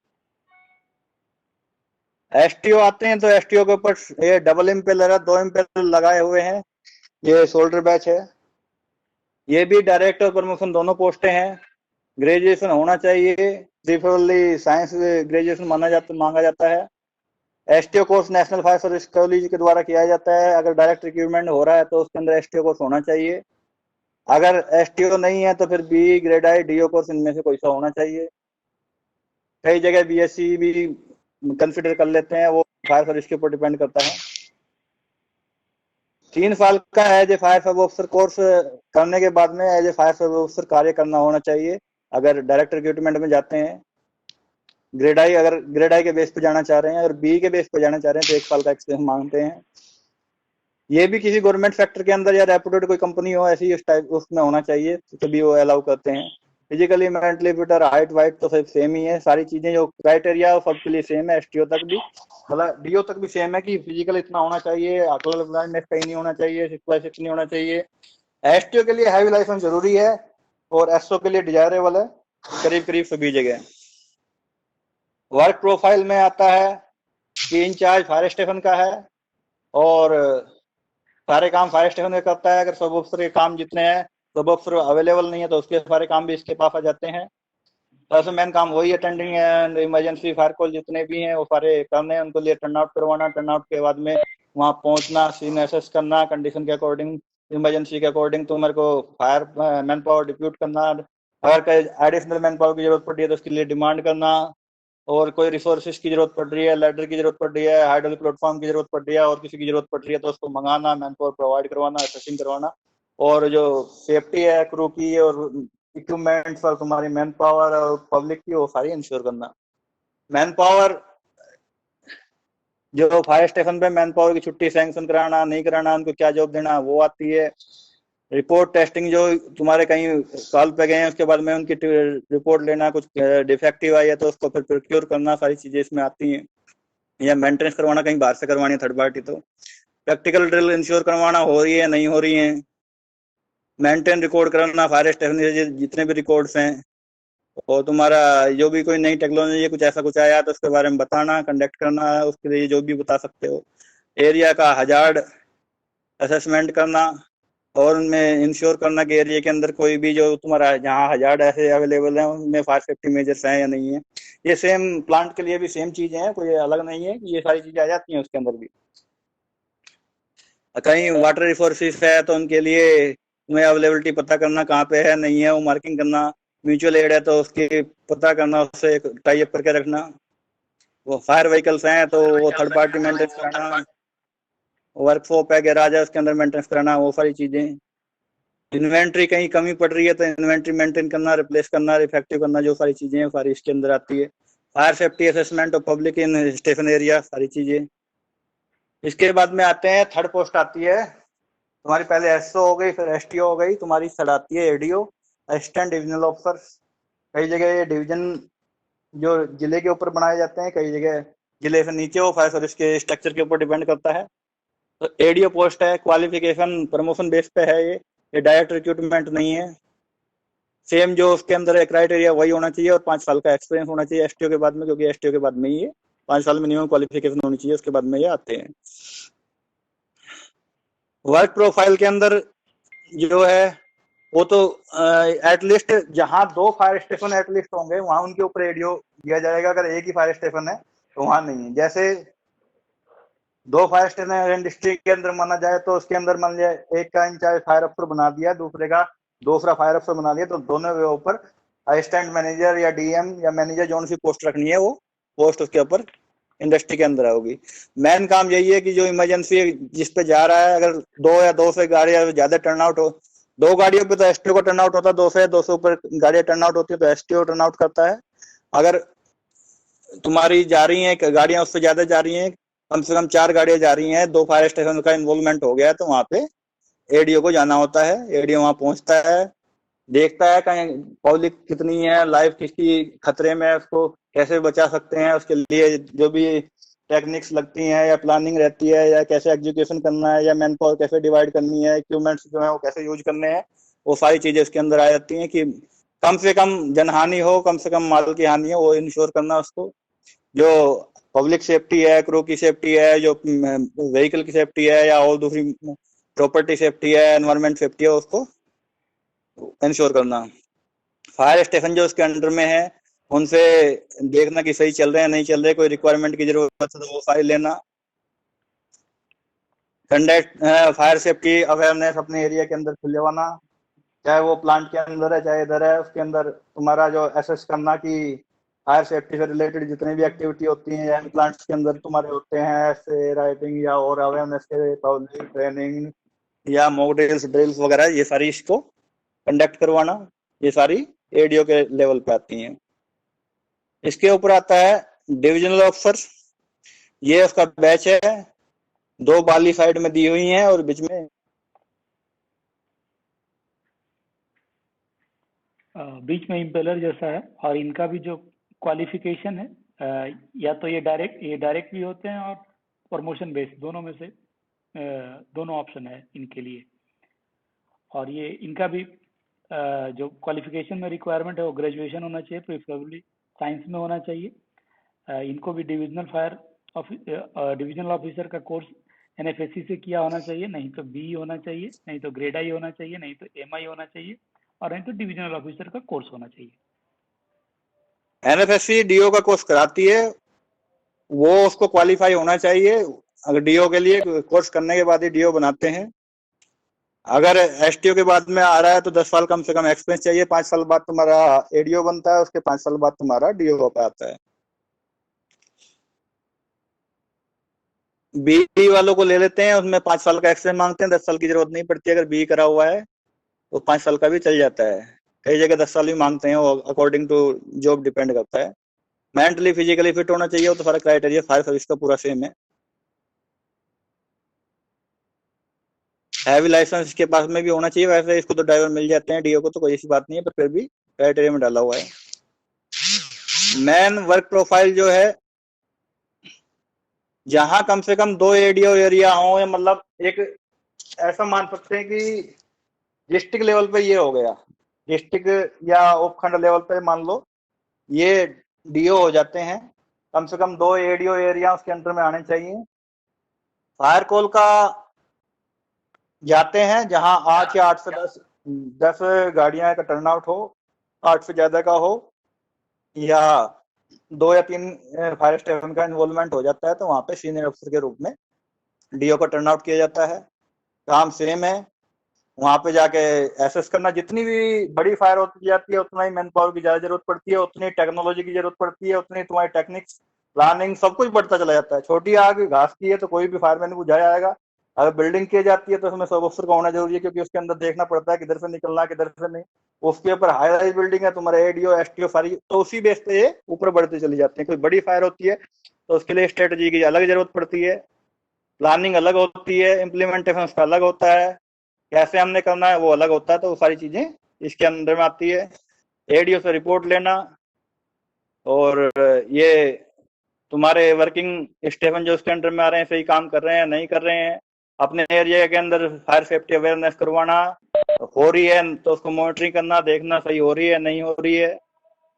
एसटीओ आते हैं तो एसटीओ के ऊपर ये डबल इम्पेलर है, 2 इम्पेलर लगाए हुए हैं। ये शोल्डर बैच है। ये भी डायरेक्ट और प्रमोशन दोनों पोस्टें हैं। ग्रेजुएशन होना चाहिए, प्रीफरेबली साइंस ग्रेजुएशन मांगा जाता है। STO course national fire service college के द्वारा किया जाता है। अगर डायरेक्ट रिक्रूटमेंट हो रहा है तो उसके अंदर एसटीओ कोर्स होना चाहिए। अगर एसटीओ नहीं है तो फिर B grade I DO course इनमें से कोई सा होना चाहिए। कई जगह बीएससी भी कंसिडर कर लेते हैं, वो फायर सर्विस के ऊपर डिपेंड करता है। 3 साल का as a fire service officer course करने के बाद में as a fire service officer कार्य करना होना चाहिए। अगर डायरेक्ट रिक्रूटमेंट में जाते हैं, ग्रेड आई, अगर ग्रेड आई के बेस पे जाना चाह रहे हैं और बी के बेस पे जाना चाह रहे हैं तो 1 साल का एक्सपीरियंस मांगते हैं। ये भी किसी गवर्नमेंट सेक्टर के अंदर या रेपुटेड कोई कंपनी हो ऐसी उस टाइप उसमें होना चाहिए, तभी वो अलाउ करते हैं। फिजिकली मेंटली फिट और हाइट वाइट तो सब सेम ही है। सारी चीजें जो क्राइटेरिया है सबके लिए सेम है, एसटीओ तक भी, मतलब डीओ तक भी सेम है कि फिजिकल इतना होना चाहिए, कलर ब्लाइंडनेस कहीं नहीं होना चाहिए, 6x6 नहीं होना चाहिए। एसटीओ के लिए हैवी लाइसेंस जरूरी है और एसओ के लिए डिजायरेबल है करीब करीब सभी जगह। वर्क प्रोफाइल में आता है कि इंचार्ज फायर स्टेशन का है और सारे काम फायर स्टेशन में करता है। अगर सब ऑफिसर के काम जितने हैं, सब ऑफिसर अवेलेबल नहीं है तो उसके सारे काम भी इसके पास आ जाते हैं। सबसे मेन काम वही attending and emergency fire call जितने भी हैं वो सारे करने हैं, उनको लिए टर्न आउट करवाना, टर्न आउट के बाद में वहां पहुंचना, सीन एसेस करना, कंडीशन के अकॉर्डिंग, इमरजेंसी के अकॉर्डिंग तो मेरे को फायर मैन पावर डिप्यूट करना, अगर कोई एडिशनल मैन पावर की जरूरत पड़ती है तो उसके लिए डिमांड करना, और कोई रिसोर्सेज की जरूरत पड़ रही है, लैडर की जरूरत पड़ रही है, हाइड्रोलिक प्लेटफॉर्म की जरूरत पड़ रही है और किसी की जरूरत पड़ रही है तो उसको मंगाना, मैन पावर प्रोवाइड करवाना, असेसिंग करवाना, और जो सेफ्टी है क्रू की और इक्विपमेंट्स और तुम्हारी मैन पावर और पब्लिक की वो सारी इंश्योर करना। मैन पावर जो फायर स्टेशन पे मैन पावर की छुट्टी सैंक्शन कराना नहीं कराना, उनको क्या जॉब देना वो आती है। रिपोर्ट टेस्टिंग जो तुम्हारे कहीं कॉल पे गए हैं उसके बाद में उनकी रिपोर्ट लेना, कुछ डिफेक्टिव आई है तो उसको फिर प्रोक्योर करना, सारी चीजें इसमें आती हैं। या मेंटेनेंस करवाना कहीं बाहर से करवानी है थर्ड पार्टी तो। प्रैक्टिकल ड्रिल इंश्योर करवाना हो रही है नहीं हो रही है। मेंटेन रिकॉर्ड करना फायर स्टेशन से जितने भी रिकॉर्ड्स हैं, और तुम्हारा जो भी कोई नई टेक्नोलॉजी कुछ ऐसा कुछ आया तो उसके बारे में बताना, कंडक्ट करना, उसके लिए जो भी बता सकते हो। एरिया का हजार्ड असेसमेंट करना और उनमें इंश्योर करना कि एरिया के अंदर कोई भी जो तुम्हारा जहाँ हजार्ड ऐसे अवेलेबल है उनमें फायर सेफ्टी मेजर्स हैं या नहीं है। ये सेम प्लांट के लिए भी सेम चीजें हैं, कोई अलग नहीं है कि ये सारी चीजें आ जाती हैं उसके अंदर भी। कहीं वाटर रिसोर्सेज है तो उनके लिए तुम्हें अवेलेबिलिटी पता करना कहाँ पे है नहीं है, वो मार्किंग करना। म्यूचुअल एड है तो उसकी पता करना, उससे टाई अप करके रखना। वो फायर व्हीकल्स हैं तो वो थर्ड पार्टी मेंटेनेंस कराना, वर्कशॉप है गैराज है उसके अंदर मेंटेनेंस कराना, वो सारी चीजें। इन्वेंट्री कहीं कमी पड़ रही है तो इन्वेंट्री मेंटेन करना, रिप्लेस करना, इफेक्टिव करना, जो सारी चीजें हैं सारी इसके अंदर आती है। Fire safety assessment of public in station area, सारी चीजें। इसके बाद में आते हैं थर्ड पोस्ट आती है तुम्हारी, पहले एसओ हो गई, फिर एसटीओ हो गई, तुम्हारी थर्ड आती है एडीओ, असिस्टेंट डिविजनल ऑफिसर। कई जगह ये डिवीजन जो जिले के ऊपर बनाए जाते हैं, कई जगह जिले से नीचे हो, फायर सर्विस के स्ट्रक्चर के ऊपर डिपेंड करता है। तो एडीओ पोस्ट है, क्वालिफिकेशन प्रमोशन बेस पे है ये डायरेक्ट रिक्रूटमेंट नहीं है। सेम जो उसके अंदर है क्राइटेरिया वही होना चाहिए और 5 साल का एक्सपीरियंस होना चाहिए एसटीओ के बाद में, क्योंकि एसटीओ के बाद में ही ये 5 साल मिनिमम क्वालिफिकेशन होनी चाहिए, उसके बाद में ये आते हैं। वर्क प्रोफाइल के अंदर जो है वो तो एटलीस्ट जहां 2 फायर स्टेशन एटलीस्ट होंगे वहां उनके ऊपर एडीओ दिया जाएगा। अगर एक ही फायर स्टेशन है तो वहां नहीं है। जैसे 2 फायर स्टेशन डिस्ट्रिक्ट के अंदर माना जाए तो उसके अंदर मान लिया एक का इंचार्ज फायर अफसर बना दिया, दूसरे का दूसरा फायर अफसर बना दिया, तो दोनों के ऊपर असिस्टेंट मैनेजर या डीएम या मैनेजर जो सी पोस्ट रखनी है वो पोस्ट उसके ऊपर इंडस्ट्री के अंदर होगी। मेन काम यही है कि जो इमरजेंसी जिस पे जा रहा है, अगर 2 या 2 से गाड़ियां ज्यादा टर्न आउट हो, 2 गाड़ियों पे तो एसटीओ को टर्न आउट होता है, 200 ऊपर गाड़ियां टर्न आउट होती है तो एसटीओ टर्न आउट करता है। अगर तुम्हारी जा रही हैं गाड़ियां उससे ज्यादा जा रही हैं, कम से कम 4 गाड़ियां जा रही हैं, 2 फायर स्टेशन का इन्वॉल्वमेंट हो गया है तो वहां पे एडीओ को जाना होता है। एडीओ वहां पहुंचता है, देखता है कहीं पब्लिक कितनी है, लाइफ किसकी खतरे में है, उसको कैसे बचा सकते हैं, उसके लिए जो भी टेक्निक्स लगती हैं या प्लानिंग रहती है या कैसे एग्जीक्यूशन करना है या मैन पावर कैसे डिवाइड करनी है, इक्विपमेंट्स जो है वो कैसे यूज करने हैं, वो सारी चीजें उसके अंदर आ जाती हैं कि कम से कम जनहानि हो, कम से कम माल की हानि हो, वो इंश्योर करना उसको। जो पब्लिक सेफ्टी है, क्रू की सेफ्टी है, जो व्हीकल की सेफ्टी है या और दूसरी प्रॉपर्टी सेफ्टी है, एनवायरमेंट सेफ्टी है, उसको इंश्योर करना। फायर स्टेशन जो उसके अंडर में है उनसे देखना कि सही चल रहे हैं नहीं चल रहे, कोई रिक्वायरमेंट की जरूरत है तो वो फाइल लेना। कंडक्ट फायर सेफ्टी अवेयरनेस अपने एरिया के अंदर खुलवाना, चाहे वो प्लांट के अंदर है चाहे इधर है, उसके अंदर तुम्हारा जो एसेस करना कि फायर सेफ्टी से रिलेटेड जितनी भी एक्टिविटी होती हैं या प्लांट्स के अंदर तुम्हारे होते हैं, ऐसे राइटिंग या और अवेयरनेस के पब्लिक ट्रेनिंग या मॉक ड्रिल्स वगैरह, ये सारी इसको कंडक्ट करवाना, ये सारी एडीओ के लेवल पे आती हैं। इसके ऊपर आता है डिविजनल ऑफिसर, ये उसका बैच है, 2 बाली साइड में दी हुई हैं और बीच में बीच में इम्पेलर जैसा है। और इनका भी जो क्वालिफिकेशन है, या तो ये डायरेक्ट भी होते हैं और प्रमोशन बेस्ड, दोनों में से दोनों ऑप्शन है इनके लिए। और ये इनका भी जो क्वालिफिकेशन में रिक्वायरमेंट है वो ग्रेजुएशन होना चाहिए, प्रेफरेबली साइंस में होना चाहिए। इनको भी डिविजनल ऑफिसर का कोर्स एनएफएससी से किया होना चाहिए, नहीं तो बी होना चाहिए, नहीं तो ग्रेड आई होना चाहिए, नहीं तो एमआई होना चाहिए, और नहीं तो डिविजनल ऑफिसर का कोर्स होना चाहिए। एनएफएससी डीओ का कोर्स कराती है, वो उसको क्वालिफाई होना चाहिए। अगर डीओ के लिए कोर्स करने के बाद ही डीओ बनाते हैं। अगर एसटीओ के बाद में आ रहा है तो 10 साल कम से कम एक्सपीरियंस चाहिए। 5 साल बाद तुम्हारा एडीओ बनता है, उसके 5 साल बाद तुम्हारा डीओ हो पाता है। बी वालों को ले लेते हैं, उसमें 5 साल का एक्सपीरियंस मांगते हैं, 10 साल की जरूरत नहीं पड़ती। अगर बी करा हुआ है तो 5 साल का भी चल जाता है। कई जगह 10 साल भी मांगते हैं, वो अकॉर्डिंग टू जॉब डिपेंड करता है। मेंटली फिजिकली फिट होना चाहिए, वो तो सारा क्राइटेरिया फायर सर्विस का पूरा सेम है। हैवी लाइसेंस के पास में भी होना चाहिए। वैसे इसको तो ड्राइवर मिल जाते हैं डीओ को, तो कोई ऐसी बात नहीं है, पर फिर भी क्राइटेरिया में डाला हुआ है। मैन वर्क प्रोफाइल जो है, जहां कम से कम 2 एडीओ एरिया हो, या मतलब एक ऐसा मान सकते हैं कि डिस्ट्रिक्ट लेवल पे ये हो गया, डिस्ट्रिक्ट या उपखंड लेवल पे मान लो ये डीओ हो जाते हैं। कम से कम 2 एडीओ एरिया उसके अंडर में आने चाहिए। फायर कॉल का जाते हैं जहां 8 या 8 से 10 गाड़ियां का टर्नआउट हो, 8 से ज्यादा का हो, या 2 या 3 फायर स्टेशन का इन्वॉल्वमेंट हो जाता है, तो वहां पे सीनियर अफसर के रूप में डीओ का टर्नआउट किया जाता है। काम सेम है, वहां पे जाके एसेस करना। जितनी भी बड़ी फायर होती जाती है उतना ही मैन पावर की ज्यादा जरूरत पड़ती है, उतनी टेक्नोलॉजी की जरूरत पड़ती है, उतनी तुम्हारी टेक्निक्स प्लानिंग सब कुछ बढ़ता चला जाता है। छोटी आग घास की है तो कोई भी फायरमैन बुझाया आएगा। अगर बिल्डिंग की जाती है तो उसमें सब अफसर का होना जरूरी है, क्योंकि उसके अंदर देखना पड़ता है किधर से निकलना किधर से नहीं। उसके ऊपर हाई राइज बिल्डिंग है, तुम्हारा एडीओ एसटीओ सारी, तो उसी बेस पे ये ऊपर बढ़ते चली जाते हैं। कोई बड़ी फायर होती है तो उसके लिए स्ट्रेटेजी की अलग जरूरत पड़ती है, प्लानिंग अलग होती है, इम्प्लीमेंटेशन उसका अलग होता है, कैसे हमने करना है वो अलग होता है। तो वो सारी चीजें इसके अंदर में आती है। एडीओ से रिपोर्ट लेना, और ये तुम्हारे वर्किंग स्टेशन जो उसके अंडर में आ रहे हैं सही काम कर रहे हैं नहीं कर रहे हैं, अपने एरिया के अंदर फायर सेफ्टी अवेयरनेस करवाना, हो रही है तो उसको मॉनिटरिंग करना, देखना सही हो रही है नहीं हो रही है।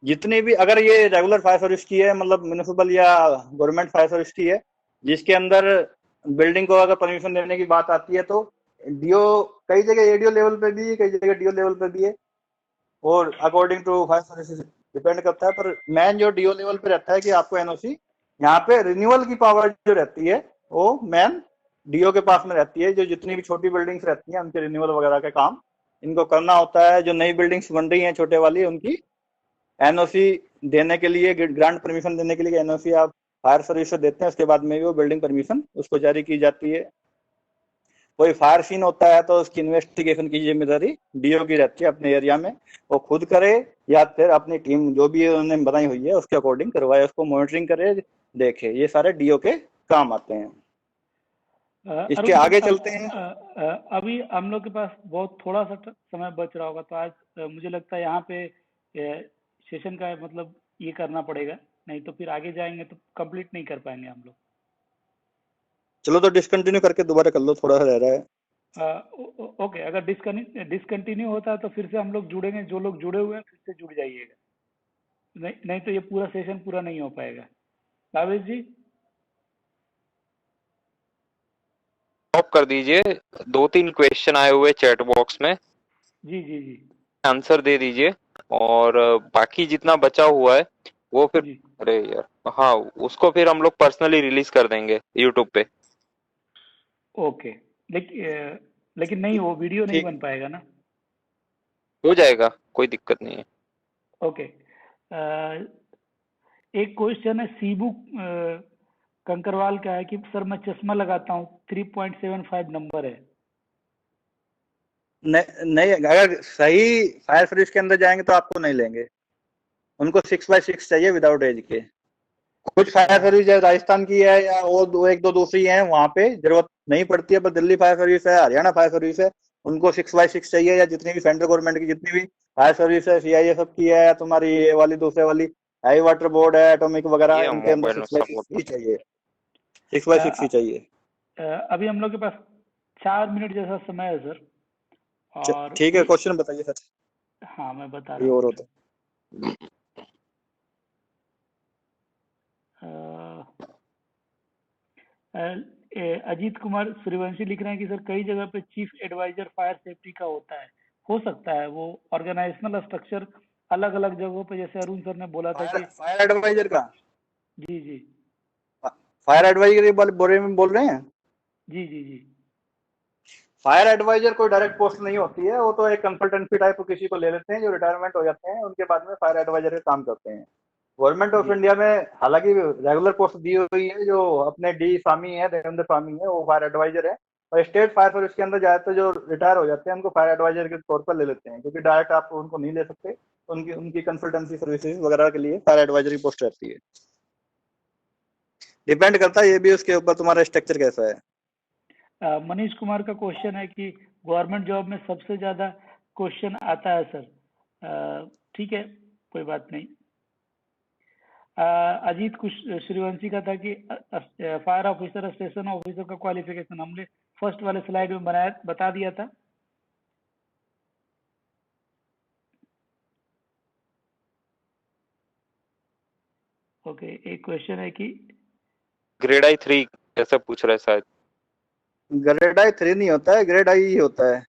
जितनी भी, अगर ये रेगुलर फायर सर्विस की है, मतलब म्यूनिसिपल या गवर्नमेंट फायर सर्विस की है, जिसके अंदर बिल्डिंग को अगर परमिशन देने की बात आती है, तो डीओ कई जगह एडीओ लेवल पे भी है, कई जगह डीओ लेवल पे भी है, और according to fire service depend करता है। पर मैन जो डीओ लेवल पे रहता है कि आपको एनओसी, यहाँ पे रिन्यूअल की पावर जो रहती है वो मैन डीओ के पास में रहती है। जो जितनी भी छोटी बिल्डिंग्स रहती हैं उनके रिन्यूअल वगैरह का काम इनको करना होता है। जो नई बिल्डिंग्स बन रही हैं छोटे वाली, उनकी एनओसी देने के लिए, ग्रांट परमिशन देने के लिए एनओसी आप फायर सर्विस से देते हैं, उसके बाद में भी वो बिल्डिंग परमिशन उसको जारी की जाती है। कोई फायर सीन होता है तो उसकी इन्वेस्टिगेशन की जिम्मेदारी डीओ की रहती है अपने एरिया में। वो खुद करे या फिर अपनी टीम जो भी उन्होंने बनाई हुई है उसके अकॉर्डिंग करवाए, उसको मॉनिटरिंग करे, देखे। ये सारे डीओ के काम आते हैं। इसके अरुण आगे सर, चलते हैं। अभी हम लोग के पास बहुत थोड़ा सा समय बच रहा होगा, तो आज मुझे लगता है यहाँ पे सेशन का मतलब ये करना पड़ेगा, नहीं तो फिर आगे जाएंगे तो कंप्लीट नहीं कर पाएंगे हम लोग। चलो तो डिसकंटिन्यू करके दोबारा कर लो, थोड़ा सा रह रहा है। ओके, अगर डिसकंटिन्यू होता है तो फिर से हम लोग जुड़ेंगे, जो लोग जुड़े हुए हैं फिर से जुड़ जाइएगा, नहीं नहीं तो ये पूरा सेशन पूरा नहीं हो पाएगा। भावेश जी, स्टॉप कर दीजिए। 2-3 क्वेश्चन आए हुए चैट बॉक्स में, जी जी जी आंसर दे दीजिए, और बाकी जितना बचा हुआ है वो फिर, जी, अरे यार हाँ, उसको फिर हम लोग पर्सनली रिलीज कर देंगे यूट्यूब पे। ओके। लेकिन नहीं, वो वीडियो नहीं ठीक, बन पाएगा ना। हो जाएगा, कोई दिक्कत नहीं है। ओके, एक क्वेश्चन है सीबू कंकरवाल का है कि सर मैं चश्मा लगाता हूँ, 3.75 नंबर है। नहीं, अगर सही फायर सर्विस के अंदर जाएंगे तो आपको नहीं लेंगे। उनको 6x6 चाहिए विदाउट एज के। कुछ फायर अ, सर्विस राजस्थान की है या और एक दो दूसरी है, वहां पे जरूरत नहीं पड़ती है। पर दिल्ली फायर सर्विस है, हरियाणा फायर सर्विस है, उनको 6x6 चाहिए। या जितनी भी सेंट्रल गवर्नमेंट की जितनी भी फायर सर्विस है, सीआईएसएफ की है, तुम्हारी ये वाली दूसरे वाली हाई वाटर बोर्ड है, एटॉमिक वगैरह, ये इनके अंदर मोबाइल में 6x6 ही सपोर्ट। चाहिए। 6x6 ही अ, चाहिए। अभी हम लोग के पास 4 मिनट जैसा समय है सर, और ठीक है, क्वेश्चन बताइए सर, हाँ मैं बता कोई रहा हूँ और सर। होता। अ, अजीत कुमार सूर्यवंशी लिख रहे हैं कि सर कई जगह पे चीफ एडवाइजर फायर सेफ्टी का होता है, हो सकता है वो ऑर्गेनाइजेशनल स्ट्रक्चर अलग अलग जगहों पे, जैसे अरुण सर ने बोला था कि फायर एडवाइजर का, जी जी फायर एडवाइजर के बारे में बोल रहे हैं। जी जी जी फायर एडवाइजर कोई डायरेक्ट पोस्ट नहीं होती है, वो तो एक कंसल्टेंसी टाइप किसी को ले लेते हैं जो रिटायरमेंट हो जाते हैं, उनके बाद में फायर एडवाइजर के काम करते हैं। गवर्नमेंट ऑफ जी इंडिया में हालांकि रेगुलर पोस्ट दी हुई है, जो अपने डी स्वामी है, देवेंद्र स्वामी है, वो फायर एडवाइजर है। और स्टेट फायर सर्विस के अंदर जाए तो जो रिटायर हो जाते हैं उनको फायर एडवाइजर के तौर पर ले लेते हैं, क्योंकि डायरेक्ट आप उनको नहीं ले सकते, उनकी उनकी कंसल्टेंसी सर्विसेज वगैरह के लिए फायर एडवाइजरी पोस्ट रहती है। डिपेंड करता है ये भी उसके ऊपर तुम्हारा स्ट्रक्चर कैसा है। मनीष कुमार का क्वेश्चन है कि गवर्नमेंट जॉब में सबसे ज्यादा क्वेश्चन आता है सर। ठीक है, कोई बात नहीं। अजीत सूर्यवंशी का था कि फायर ऑफिसर, स्टेशन ऑफिसर का क्वालिफिकेशन हमने फर्स्ट वाले स्लाइड में बता दिया था। ओके, एक क्वेश्चन है कि ग्रेड आई 3 कैसे पूछ रहे हैं शायद। ग्रेड आई 3 नहीं होता है, ग्रेड आई ही होता है।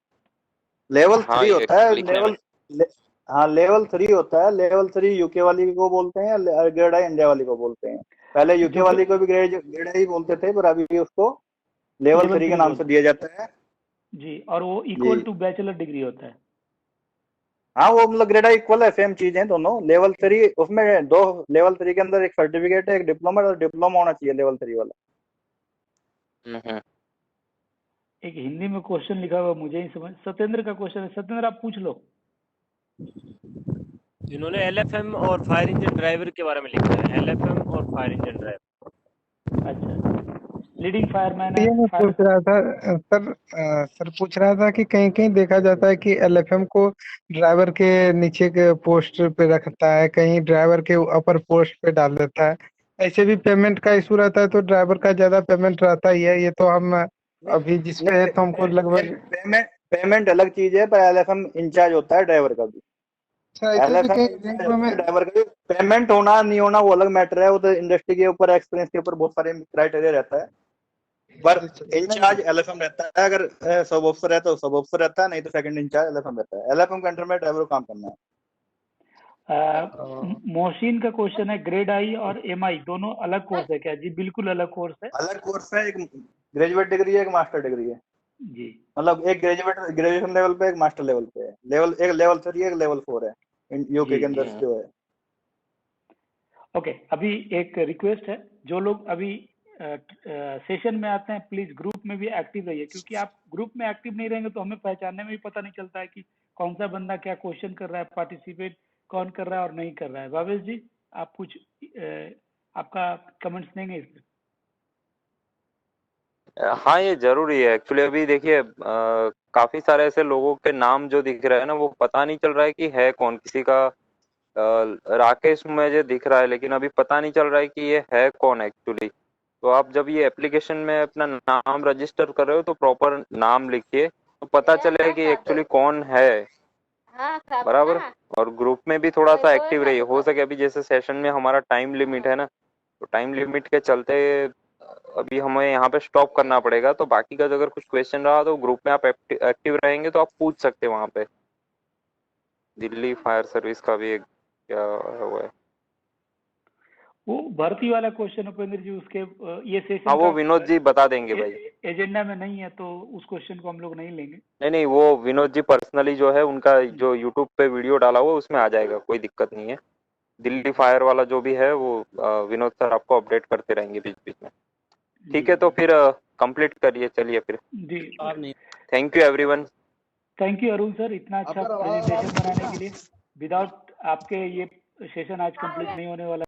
लेवल हाँ 3 ये होता है, लिखने में हाँ लेवल 3 होता है। लेवल 3 यूके वाली को बोलते हैं, ग्रेड आई इंडिया वाली को बोलते हैं। पहले यूके वाली को भी ग्रेड आई बोलते थे, पर अभी भी उसको लेवल 3 के नाम से दिया जाता है जी, और वो इक्वल टू बैचलर डिग्री होता है। हाँ, वो मतलब ग्रेड आई इक्वल है, सेम चीज है दोनों। लेवल 3 उसमें दो, लेवल 3 के अंदर एक सर्टिफिकेट है, एक डिप्लोमा, और डिप्लोमा होना चाहिए लेवल 3 वाला। एक हिंदी में क्वेश्चन लिखा हुआ, मुझे ही समझ, सत्येंद्र का क्वेश्चन है। सत्येंद्र आप पूछ लो। इन्होंने एलएफएम और फायर इंजन ड्राइवर के बारे में लिखा है, एलएफएम और फायर इंजन ड्राइवर। अच्छा, लीडिंग फायरमैन ये है। मैं पूछ रहा था सर पूछ रहा था कि कहीं कहीं देखा जाता है कि एलएफएम को ड्राइवर के नीचे के पोस्ट पे रखता है, कहीं ड्राइवर के अपर पोस्ट पे डाल देता है। ऐसे भी पेमेंट का इशू रहता है, तो ड्राइवर का ज्यादा पेमेंट रहता ही है। ये तो हम अभी जिस पे है तो हमको लगभग पेमेंट अलग चीज है, पर एलएफएम इंचार्ज होता है ड्राइवर का भी। ऐसे भी कई बैंक में ड्राइवर का भी पेमेंट होना नहीं होना वो अलग मैटर है, वो तो इंडस्ट्री के ऊपर, एक्सपीरियंस के ऊपर बहुत सारे क्राइटेरिया रहता है। पर इंचार्ज एलएफएम रहता है। अगर सब ऑफिसर है तो सब ऑफिसर रहता है, नहीं तो सेकंड इंचार्ज एलएफएम रहता है। एलएफएम के अंडर में ड्राइवर को काम करना है। मोहसिन का क्वेश्चन है, ग्रेड आई और एमआई दोनों अलग कोर्स है क्या? जी बिल्कुल अलग कोर्स है। अलग कोर्स है, एक ग्रेजुएट डिग्री है, एक मास्टर डिग्री है। जी, मतलब एक ग्रेजुएशन लेवल पे, एक मास्टर लेवल पे है। एक लेवल 3 है, एक लेवल 4 है यूके के अंदर जो है। ओके, अभी एक रिक्वेस्ट है, जो लोग अभी सेशन में आते हैं प्लीज ग्रुप में भी एक्टिव रहिए, क्योंकि आप ग्रुप में एक्टिव नहीं रहेंगे तो हमें पहचानने में भी पता नहीं चलता है कि कौन सा बंदा क्या क्वेश्चन कर रहा है, पार्टिसिपेट कौन कर रहा है और नहीं कर रहा है। भावेश जी, आप कुछ आपका कमेंट्स देंगे इस पर? हाँ ये जरूरी है एक्चुअली। अभी देखिए काफी सारे ऐसे लोगों के नाम जो दिख रहे हैं ना, वो पता नहीं चल रहा है कि है कौन। किसी का राकेश मुझे दिख रहा है, लेकिन अभी पता नहीं चल रहा है कि ये है कौन एक्चुअली। तो आप जब ये एप्लीकेशन में अपना नाम रजिस्टर कर रहे हो तो प्रॉपर नाम लिखिए, तो पता चले कि एक्चुअली कौन है। बराबर। और ग्रुप में भी थोड़ा सा एक्टिव रहिए, हो सके। अभी जैसे सेशन में हमारा टाइम लिमिट है ना, तो टाइम लिमिट के चलते अभी हमें यहाँ पे स्टॉप करना पड़ेगा। तो बाकी का अगर कुछ क्वेश्चन रहा तो ग्रुप में आप एक्टिव रहेंगे तो आप पूछ सकते हैं वहां पे। दिल्ली फायर सर्विस का भी एक क्या हुआ है, वो भर्ती वाला क्वेश्चन उपेंद्र जी, उसके ये सेशन हाँ वो विनोद जी बता देंगे भाई। एजेंडा में नहीं है तो उस क्वेश्चन को हम लोग नहीं लेंगे। नहीं, वो विनोद जी पर्सनली जो है उनका जो यूट्यूब पे वीडियो डाला हुआ उसमें आ जाएगा, कोई दिक्कत नहीं है। दिल्ली फायर वाला जो भी है वो विनोद सर आपको अपडेट करते रहेंगे बीच बीच में। ठीक है, तो फिर कंप्लीट करिए, चलिए फिर जी। Thank you everyone. Thank you Arun sir, इतना अच्छा प्रेजेंटेशन बनाने के लिए। विदाउट आपके ये सेशन आज कंप्लीट नहीं होने वाला।